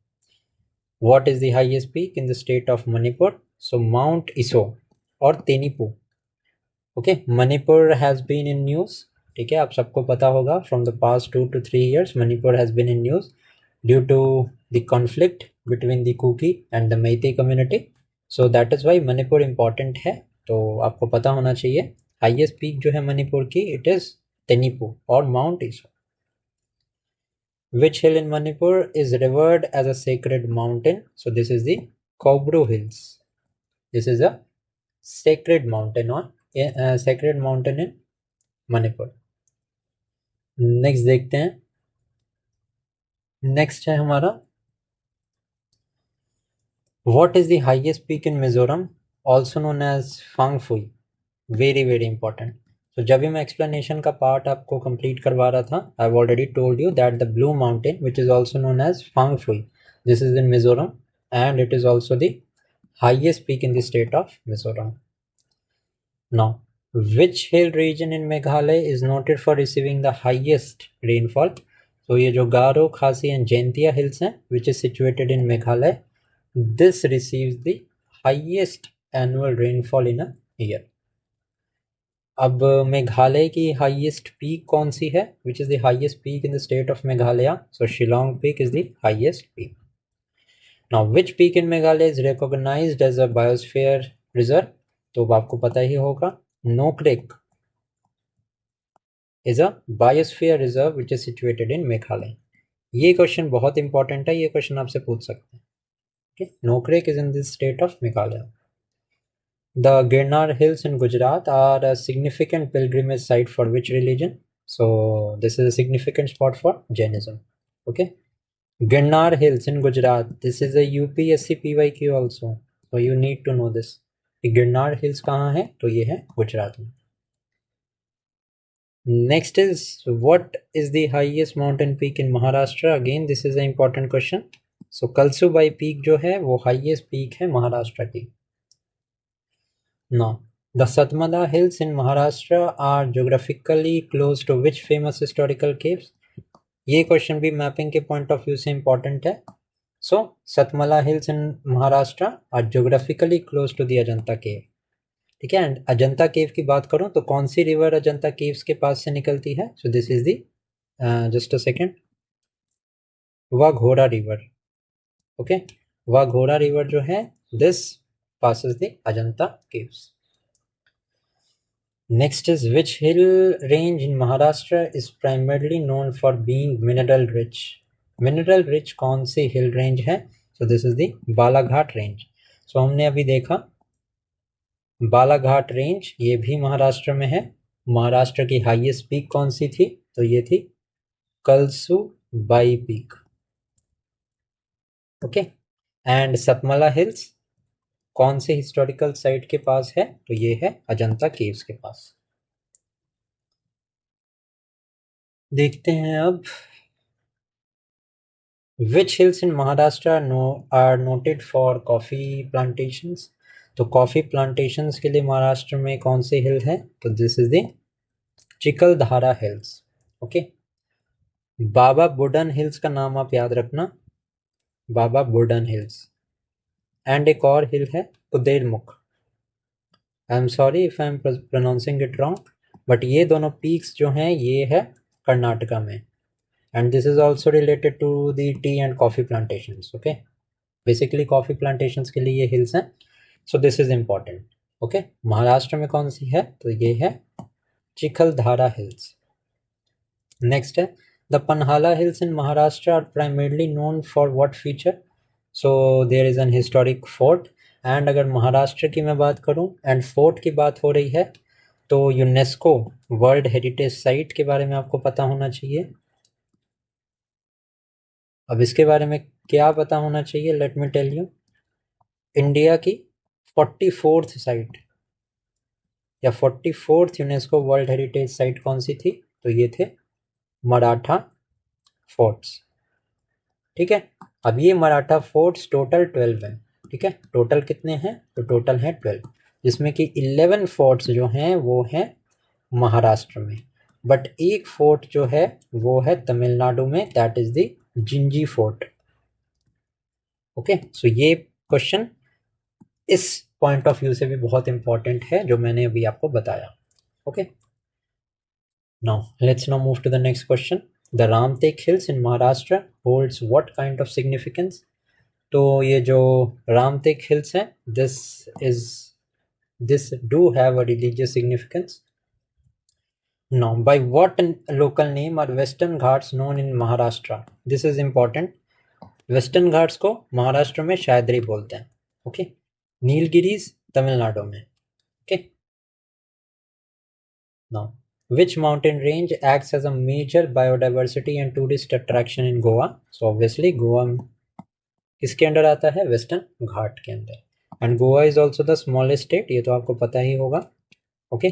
What is the highest peak in the state of Manipur? So mount Iso और Tenipu. Okay, Manipur has been in news, ठीक है, आप सबको पता होगा, from the past 2 to 3 years Manipur has been in news due to the conflict between the cookie and the Meitei community. So that is why Manipur important है, तो आपको पता होना चाहिए। हाईएस्ट पीक जो है मणिपुर की, इट इज़ तेनीपू और mount ईसो। Which hill in Manipur is revered as a sacred mountain? So this is the Kobru Hills. This is a sacred mountain in Manipur. Next देखते हैं, नेक्स्ट है हमारा, what is the highest peak in Mizoram also known as Phawngpui? Very very important. तो जब भी मैं explanation का part आपको कंप्लीट करवा रहा था, I have already told you that the blue mountain which is also known as Phawngpui, this is in Mizoram and it is also the highest peak in the state of Mizoram. Now which hill region in Meghalaya is noted for receiving the highest rainfall? So ये जो गारो, खासी and Jaintia hills हैं, which is situated in Meghalaya, this receives the highest annual rainfall in a year. अब मेघालय की highest peak कौन सी है? Which is the highest peak in the state of Meghalaya? So Shillong peak is the highest peak. Now which peak in Meghalaya is recognized as a biosphere reserve? तो आपको पता ही होगा, Nokrek is a biosphere reserve which is situated in Meghalaya. ये question बहुत important है, ये question आपसे पूछ सकते हैं। okay? Nokrek is in the state of Meghalaya. The Girnar Hills in Gujarat are a significant pilgrimage site for which religion? So this is a significant spot for Jainism. Okay, Girnar Hills in Gujarat. This is a UPSC PYQ also, so you need to know this. Girnar Hills कहाँ है? तो ये है गुजरात में। Next is, what is the highest mountain peak in Maharashtra? Again this is an important question. So Kalsubai peak जो है वो highest peak है महाराष्ट्र की। Now the Satmala Hills in Maharashtra are geographically close to which famous historical caves? ये question भी mapping के point of view से important है। So Satmala hills in Maharashtra are geographically close to the Ajanta cave, ठीक है। And Ajanta केव की बात करूं तो कौन सी रिवर अजंता केव्स के पास से निकलती है? सो this is the, just a second, Waghora river. Okay, Waghora river जो है, this passes the Ajanta caves. Next is, which hill range in Maharashtra is primarily known for being mineral rich? Mineral rich कौन सी hill range है? So this is the Balaghat range. So हमने अभी देखा Balaghat range, ये भी महाराष्ट्र में है। महाराष्ट्र की हाईएस्ट पीक कौन सी थी? तो ये थी Kalsubai peak. Okay, and Satmala hills कौन से हिस्टोरिकल साइट के पास है? तो ये है अजंता केव्स के पास। देखते हैं अब, which hills in Maharashtra are noted for coffee plantations? तो कॉफी प्लांटेशंस के लिए महाराष्ट्र में कौन सी हिल है? तो this is the Chikhaldara hills. Okay, Baba Budan hills का नाम आप याद रखना, बाबा बुडन हिल्स। एंड एक और हिल है Kudremukh. I am sorry if I am pronouncing it wrong, but ये दोनों पीक्स जो हैं ये है कर्नाटका में, and this is also related to the tea and coffee plantations. Okay, basically coffee plantations के लिए ये हिल्स हैं, so this is important. Okay, Maharashtra में कौन सी है, तो ये है चिखलधारा हिल्स। नेक्स्ट है the Panhala hills in Maharashtra are primarily known for what feature, so there is an historic fort. And अगर महाराष्ट्र की मैं बात करूं एंड फोर्ट की बात हो रही है तो यूनेस्को वर्ल्ड हेरिटेज साइट के बारे में आपको पता होना चाहिए। अब इसके बारे में क्या पता होना चाहिए, let me tell you. India की 44th साइट या 44th UNESCO world heritage site कौन सी थी, तो ये थे मराठा फोर्ट्स। ठीक है, अब ये मराठा फोर्ट्स टोटल 12 हैं। ठीक है, टोटल कितने हैं, तो टोटल है 12, जिसमें कि 11 फोर्ट्स जो हैं वो हैं महाराष्ट्र में, बट एक फोर्ट जो है वो है तमिलनाडु में, that is the Gingee fort. Okay, so ये क्वेश्चन इस पॉइंट ऑफ व्यू से भी बहुत इंपॉर्टेंट है जो मैंने अभी आपको बताया। Okay, now let's now move to the next question. The Ramtek hills in Maharashtra holds what kind of significance, तो ये जो रामटेक हिल्स हैं this do have a religious significance. Now by what local name are western Ghats known in Maharashtra, this is important. Western Ghats को महाराष्ट्र में शायदरी बोलते हैं। Okay, Nilgiris Tamil Nadu में। Okay, now which mountain range acts as a major biodiversity and tourist attraction in Goa, so obviously Goa किसके under आता है, western Ghat के अंदर। And Goa is also the smallest state, ये तो आपको पता ही होगा। Okay,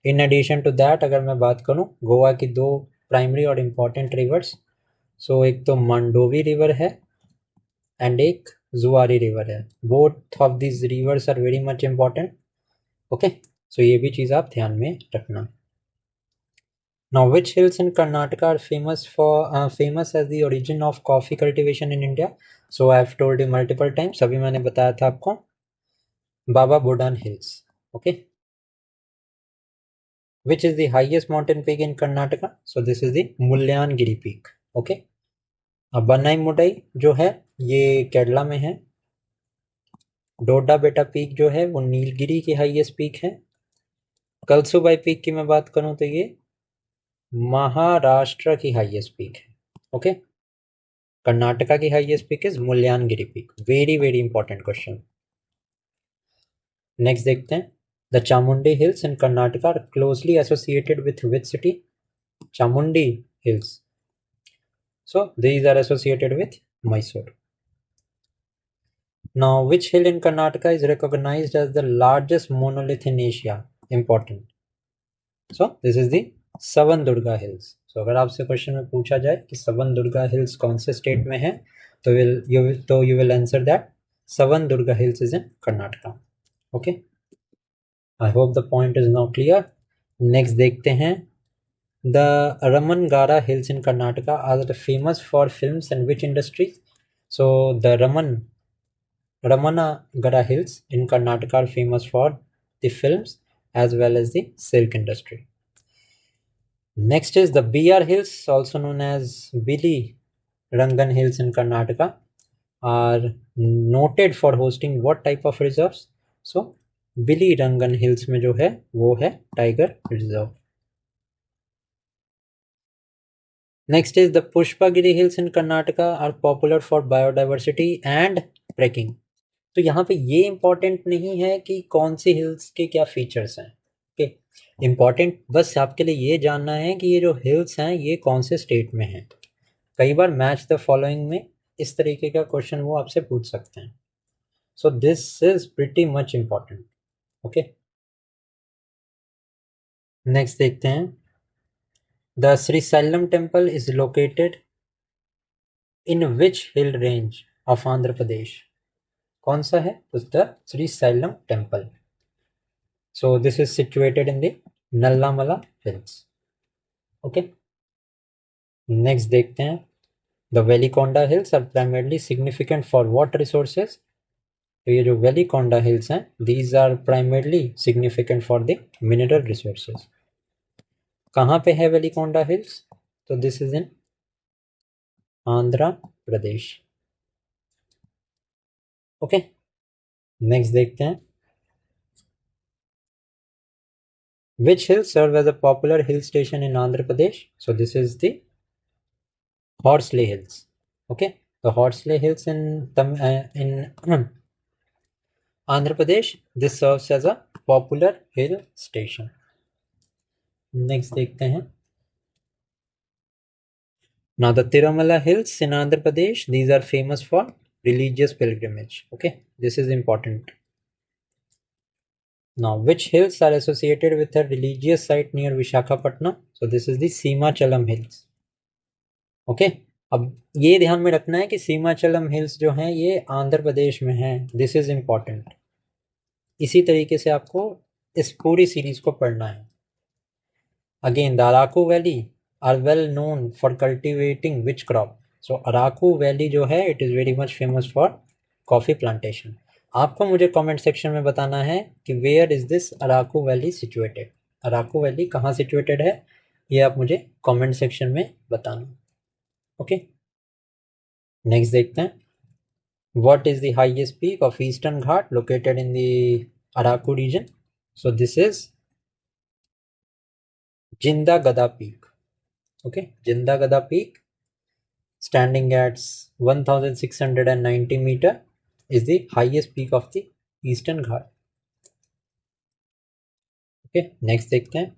in addition to that अगर मैं बात करूँ गोवा की दो प्राइमरी और इम्पॉर्टेंट रिवर्स, सो एक तो मंडोवी रिवर है एंड एक जुआरी रिवर है। Both of this rivers are very much important. Okay, so ये भी चीज़ आप ध्यान में रखना। Now, which hills in Karnataka are famous as the origin of coffee cultivation in India? So I have told you multiple times. अभी मैंने बताया था आपको Baba Budan Hills. Okay. Which is the highest mountain peak in Karnataka? So this is the Mullayanagiri peak. Okay. अब बनाई मुडाई जो है ये केरला में है। डोडा बेटा पीक जो है वो नीलगिरी की हाईएस्ट पीक है। कलसुबाई पीक की मैं बात करूं तो ये महाराष्ट्र की हाईएस्ट पीक है। ओके, कर्नाटका की highest peak is Mullayanagiri peak. Very very important question. Next देखते हैं the Chamundi hills in Karnataka are closely associated with which city, Chamundi hills, so these are associated with Mysore. Now, which hill in Karnataka is recognized as the largest monolith in Asia? Important. So, this is the Savan Durga Hills. So, अगर आपसे question में पूछा जाए कि सवन Durga hills कौन से state में है, तो you will answer that Savan Durga Hills is in Karnataka. Okay. I hope the point is now clear. Next देखते हैं the Ramangara Hills in Karnataka are famous for films and which industries? So, the Ramanagara Hills in Karnataka are famous for the films as well as the silk industry. Next is the BR Hills, also known as Billy Rangan Hills in Karnataka, are noted for hosting what type of reserves? So, Billy Rangan Hills में जो है वो है tiger reserve. Next is the Pushpagiri Hills in Karnataka are popular for biodiversity and trekking. तो यहाँ पे ये important नहीं है कि कौन सी हिल्स के क्या फीचर्स हैं। ओके, इम्पॉर्टेंट बस आपके लिए ये जानना है कि ये जो हिल्स हैं ये कौन से स्टेट में हैं। कई बार मैच द फॉलोइंग में इस तरीके का क्वेश्चन वो आपसे पूछ सकते हैं, so this is pretty much important. Okay, next देखते हैं the Srisailam temple is located in which hill range of Andhra Pradesh, कौन सा है, तो the Srisailam temple. So this is situated in the Nallamala hills. Okay, next देखते हैं the Velikonda hills are primarily significant for water resources, तो ये जो वेलिकोंडा हिल्स हैं these are primarily significant for the mineral resources. कहाँ पे है वेलिकोंडा हिल्स? तो this is in Andhra Pradesh. Okay, next देखते हैं। Which hills serve as a popular hill station in Andhra Pradesh? So this is the Horsley Hills. Okay, the Horsley Hills in Andhra Pradesh. This serves as a popular hill station. Next देखते हैं। Now the Tirumala Hills in Andhra Pradesh. These are famous for religious pilgrimage. Okay, this is important. Now, which hills are associated with a religious site near Vishakhapatnam? So this is the Simachalam Hills. Okay, अब ये ध्यान में रखना है कि सीमाचलम hills जो हैं ये आंध्र प्रदेश में हैं। This is important. इसी तरीके से आपको इस पूरी सीरीज को पढ़ना है। Again the Araku valley are well known for cultivating which crop? So Araku valley जो है it is very much famous for coffee plantation. आपको मुझे कमेंट सेक्शन में बताना है कि where is this Araku valley situated. Araku valley कहाँ सिचुएटेड है ये आप मुझे कमेंट सेक्शन में बताना। ओके, नेक्स्ट देखते हैं। What is the highest peak of Eastern Ghat located in the Araku region? So this is Jinda Gada Peak. Okay, Jinda Gada Peak, standing at 1690 meter, is the highest peak of the Eastern Ghat. Okay, next देखते हैं।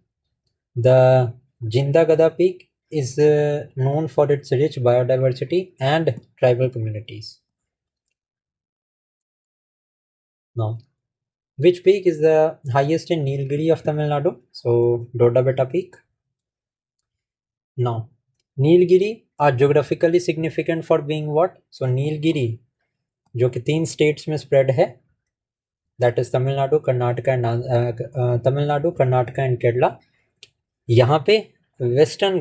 The Jinda Gada Peak is known for its rich biodiversity and tribal communities. Now, which peak is the highest in Nilgiri of Tamil Nadu? So Dodabetta Peak. Now, Nilgiri are geographically significant for being what? So Nilgiri जो कि 3 states में spread है, that is Tamil Nadu, Karnataka and Kerala. यहाँ पे western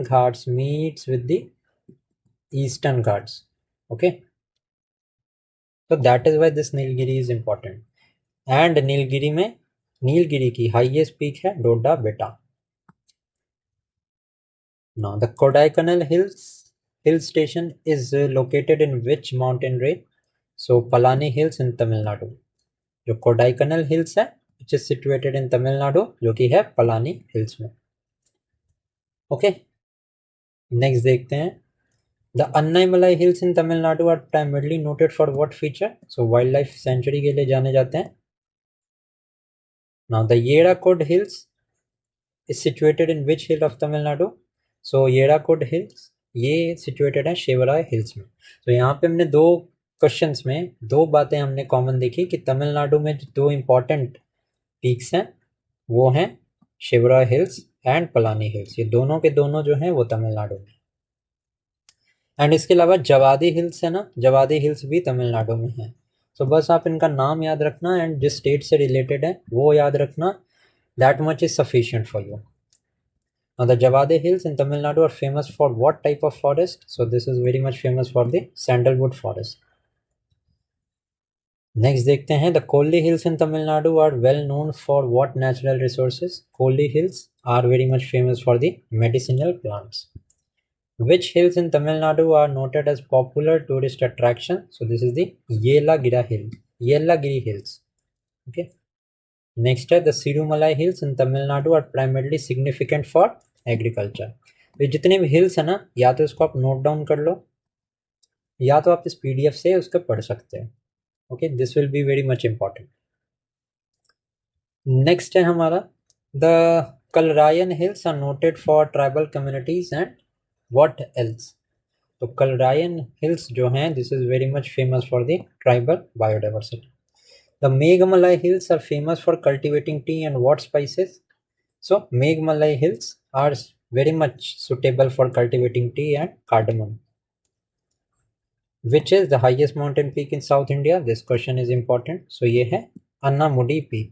Ghats meets with the eastern Ghats. Okay, तो that is why this Nilgiri is important. And Nilgiri की highest peak है डोडा बेटा। Now the Kodaikanal hill station is located in which mountain range? So Palani Hills in Tamil Nadu. जो Kodaikanal hills है which is situated in Tamil Nadu, जो कि है Palani hills में। Okay, next देखते हैं। The Annaimalai hills in Tamil Nadu are primarily noted for what feature? So wildlife sanctuary के लिए जाने जाते हैं। Now the Yedakod hills is situated in which hill of Tamil Nadu? So Yedakod hills ये situated है Shivrai hills में। तो यहाँ पे हमने दो क्वेश्चंस में दो बातें हमने कॉमन देखी कि तमिलनाडु में जो दो इम्पॉर्टेंट पीक्स हैं वो हैं Shivarai hills and Palani hills. ये दोनों के दोनों जो हैं वो तमिलनाडु में। एंड इसके अलावा जवादी हिल्स है ना, जवादी हिल्स भी तमिलनाडु में है। तो बस आप इनका नाम याद रखना एंड जिस स्टेट से रिलेटेड है वो याद रखना, that much is sufficient for you. Now the Javade hills in Tamil Nadu are famous for what type of forest? So this is very much famous for the sandalwood forest. Next देखते हैं। The Kolli hills in Tamil Nadu are well known for what natural resources? Kolli hills are very much famous for the medicinal plants. Which hills in Tamil Nadu are noted as popular tourist attraction? So this is the Yellagiri hills. Okay. Next है the Sirumalai hills in Tamil Nadu are primarily significant for agriculture. तो जितने भी hills है ना, या तो इसको आप नोट डाउन कर लो या तो आप इस पीडीएफ से उसको पढ़ सकते हैं। Okay, this will be very much important. Next है हमारा the Kalrayan hills are noted for tribal communities and what else? तो कलरायन हिल्स जो हैं this is very much famous for the tribal biodiversity. The Meghamalai hills are famous for cultivating tea and what spices? So Meghamalai hills are very much suitable for cultivating tea and cardamom. Which is the highest mountain peak in South India? This question is important. So ये है Annamudi peak.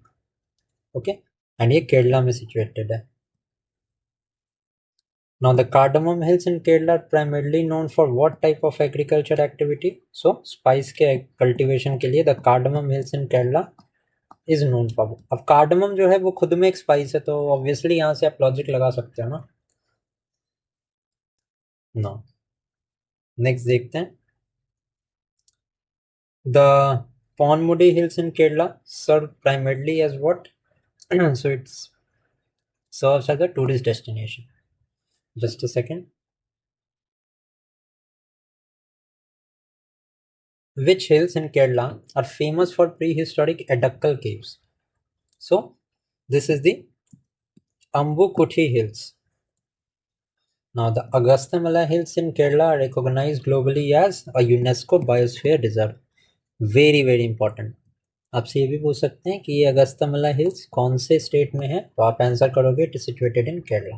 Okay, and ये केरला में situated है। Now the cardamom hills in Kerala are primarily known for what type of agriculture activity? So spice के cultivation के लिए the cardamom hills in Kerala is known for. अब cardamom जो है वो खुद में एक स्पाइस है, तो ऑब्वियसली यहाँ से आप लॉजिक लगा सकते हो ना। नो। नेक्स्ट देखते हैं। The Ponmudi Hills in Kerala serve primarily as what? So it serves as a tourist destination. Just a second. Which hills in Kerala are famous for prehistoric Edakkal caves? So this is the Ambukuthi Hills. Now the Agasthamala Hills in Kerala are recognized globally as a UNESCO Biosphere Reserve. Very very important. आपसे ये भी पूछ सकते हैं कि ये अगस्त्यमला hills कौन से स्टेट में है, तो आप आंसर करोगे it is situated in Kerala.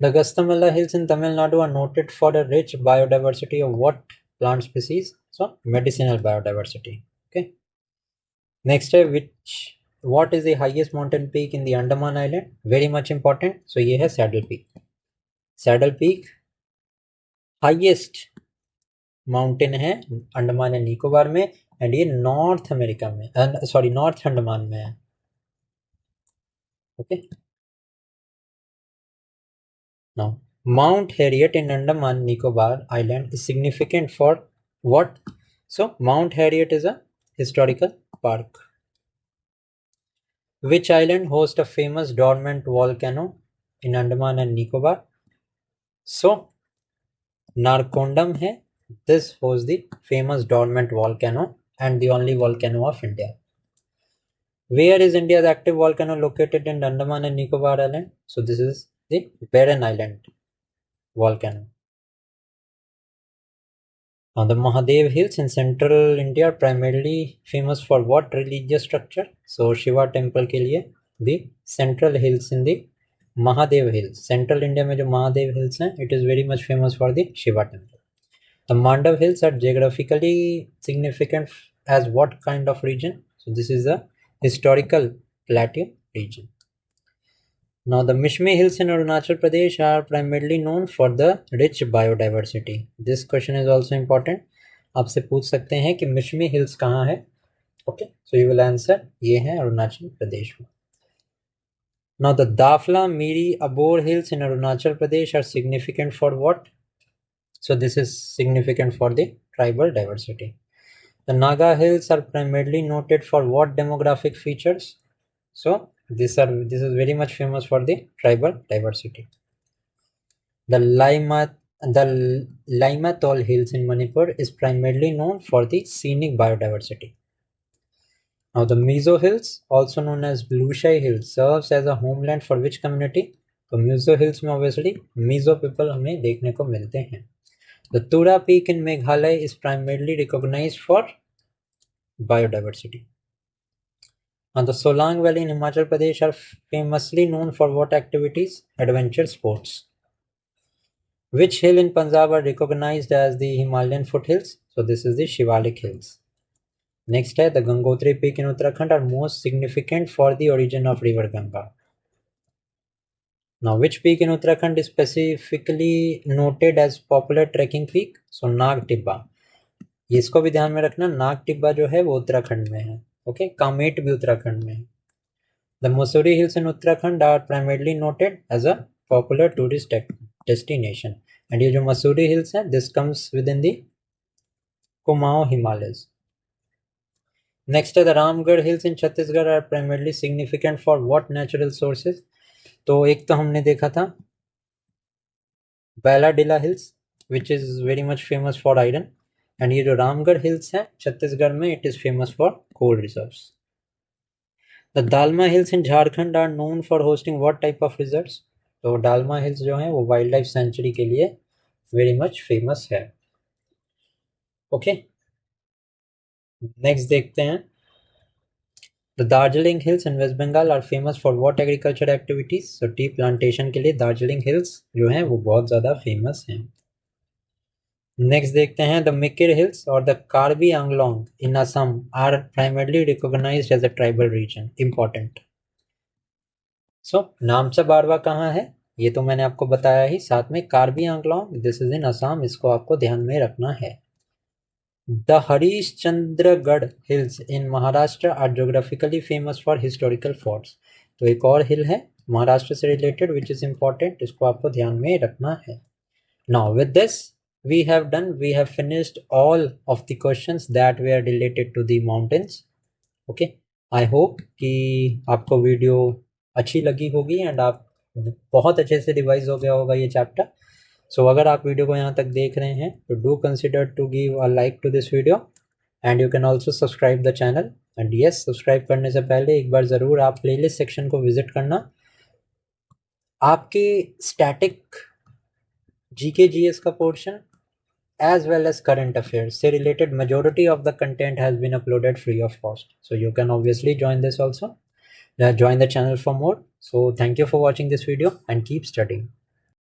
The Gastamala Hills in Tamil Nadu are noted for a rich biodiversity of what plant species? So medicinal biodiversity. Okay. Next, what is the highest mountain peak in the Andaman Island? Very much important. So ये है Saddle Peak. Saddle Peak highest mountain है Andaman and Nicobar में, and ये north America में, sorry north Andaman में है। Okay. Now mount Harriet in Andaman Nicobar island is significant for what? So mount Harriet is a historical park. Which island hosts a famous dormant volcano in Andaman and Nicobar? So Narcondam hai. This hosts the famous dormant volcano and the only volcano of India. Where is India's active volcano located in Andaman and Nicobar Island? So this is the Barren Island volcano. Now the Mahadev Hills in central India are primarily famous for what religious structure? So Shiva temple के लिए the central hills in the Mahadev Hills. Central India में जो Mahadev Hills हैं, it is very much famous for the Shiva temple. The Mandav Hills are geographically significant as what kind of region? So this is a historical plateau region. Now the Mishmi Hills in Arunachal Pradesh are primarily known for the rich biodiversity. This question is also important. आपसे पूछ सकते हैं कि Mishmi hills कहाँ है? Okay, so you will answer ये है अरुणाचल प्रदेश में. Now the Dafla, Miri, Abor Hills in Arunachal Pradesh are significant for what? So this is significant for the tribal diversity. The Naga Hills are primarily noted for what demographic features? So this is very much famous for the tribal diversity. The Laimatol Hills in Manipur is primarily known for the scenic biodiversity. Now the Mizo Hills, also known as Blueshai Hills, serves as a homeland for which community? तो Mizo Hills में obviously Mizo people हमें देखने को मिलते हैं. The Tura Peak in Meghalaya is primarily recognized for biodiversity. Now the Solang Valley in Himachal Pradesh are famously known for what activities? Adventure sports. Which hill in Punjab are recognized as the Himalayan foothills? So this is the Shivalik Hills. Next है the Gangotri Peak in Uttarakhand are most significant for the origin of river Ganga. Now which peak in Uttarakhand is specifically noted as popular trekking peak? So Nag Tibba. ये इसको भी ध्यान में रखना, नाग टिब्बा जो है वो उत्तराखंड में है. ओके, कामेट भी उत्तराखंड में है. The Mussoorie Hills in Uttarakhand are primarily noted as a popular tourist destination. And ये जो मसूरी हिल्स है, this comes within the Kumaon Himalayas. Next है the Ramgarh Hills in Chhattisgarh are primarily significant for what natural sources? तो एक तो हमने देखा था Bailadila Hills, which is very much famous for iron. And ये जो रामगढ़ हिल्स है छत्तीसगढ़ में, it is famous for coal reserves. The Dalma Hills in Jharkhand are known for hosting what type of reserves? तो डालमा हिल्स जो है वो wild life sanctuary के लिए वेरी मच फेमस है. ओके, नेक्स्ट देखते हैं. The Darjeeling Hills in West Bengal are famous for what agriculture activities? So T plantation के लिए दार्जिलिंग हिल्स जो हैं वो बहुत ज़्यादा फेमस हैं. नेक्स्ट देखते हैं द मिकिर हिल्स और the Karbi Anglong in Assam are primarily recognized as a tribal region. Important. So Namcha Barwa कहाँ है? ये तो मैंने आपको बताया ही. साथ में कार्बी आंगलोंग, दिस इज इन असम, इसको आपको ध्यान में रखना है. The Harishchandragarh Hills in Maharashtra are geographically famous for historical forts. तो एक और हिल है महाराष्ट्र से रिलेटेड विच इज इम्पोर्टेंट, इसको आपको ध्यान में रखना है. Now with this we have finished all of the questions that were related to the mountains. Okay, I hope कि आपको वीडियो अच्छी लगी होगी एंड आप बहुत अच्छे से रिवाइज हो गया होगा ये चैप्टर. सो अगर आप वीडियो को यहाँ तक देख रहे हैं तो do consider to give a like to this video and you can also subscribe the channel. And yes, subscribe करने से पहले एक बार ज़रूर आप प्लेलिस्ट सेक्शन को विजिट करना. आपके स्टैटिक जीके जीएस का portion as well as current affairs say related, majority of the content has been uploaded free of cost, so you can obviously join this also, join the channel for more. So thank you for watching this video and keep studying.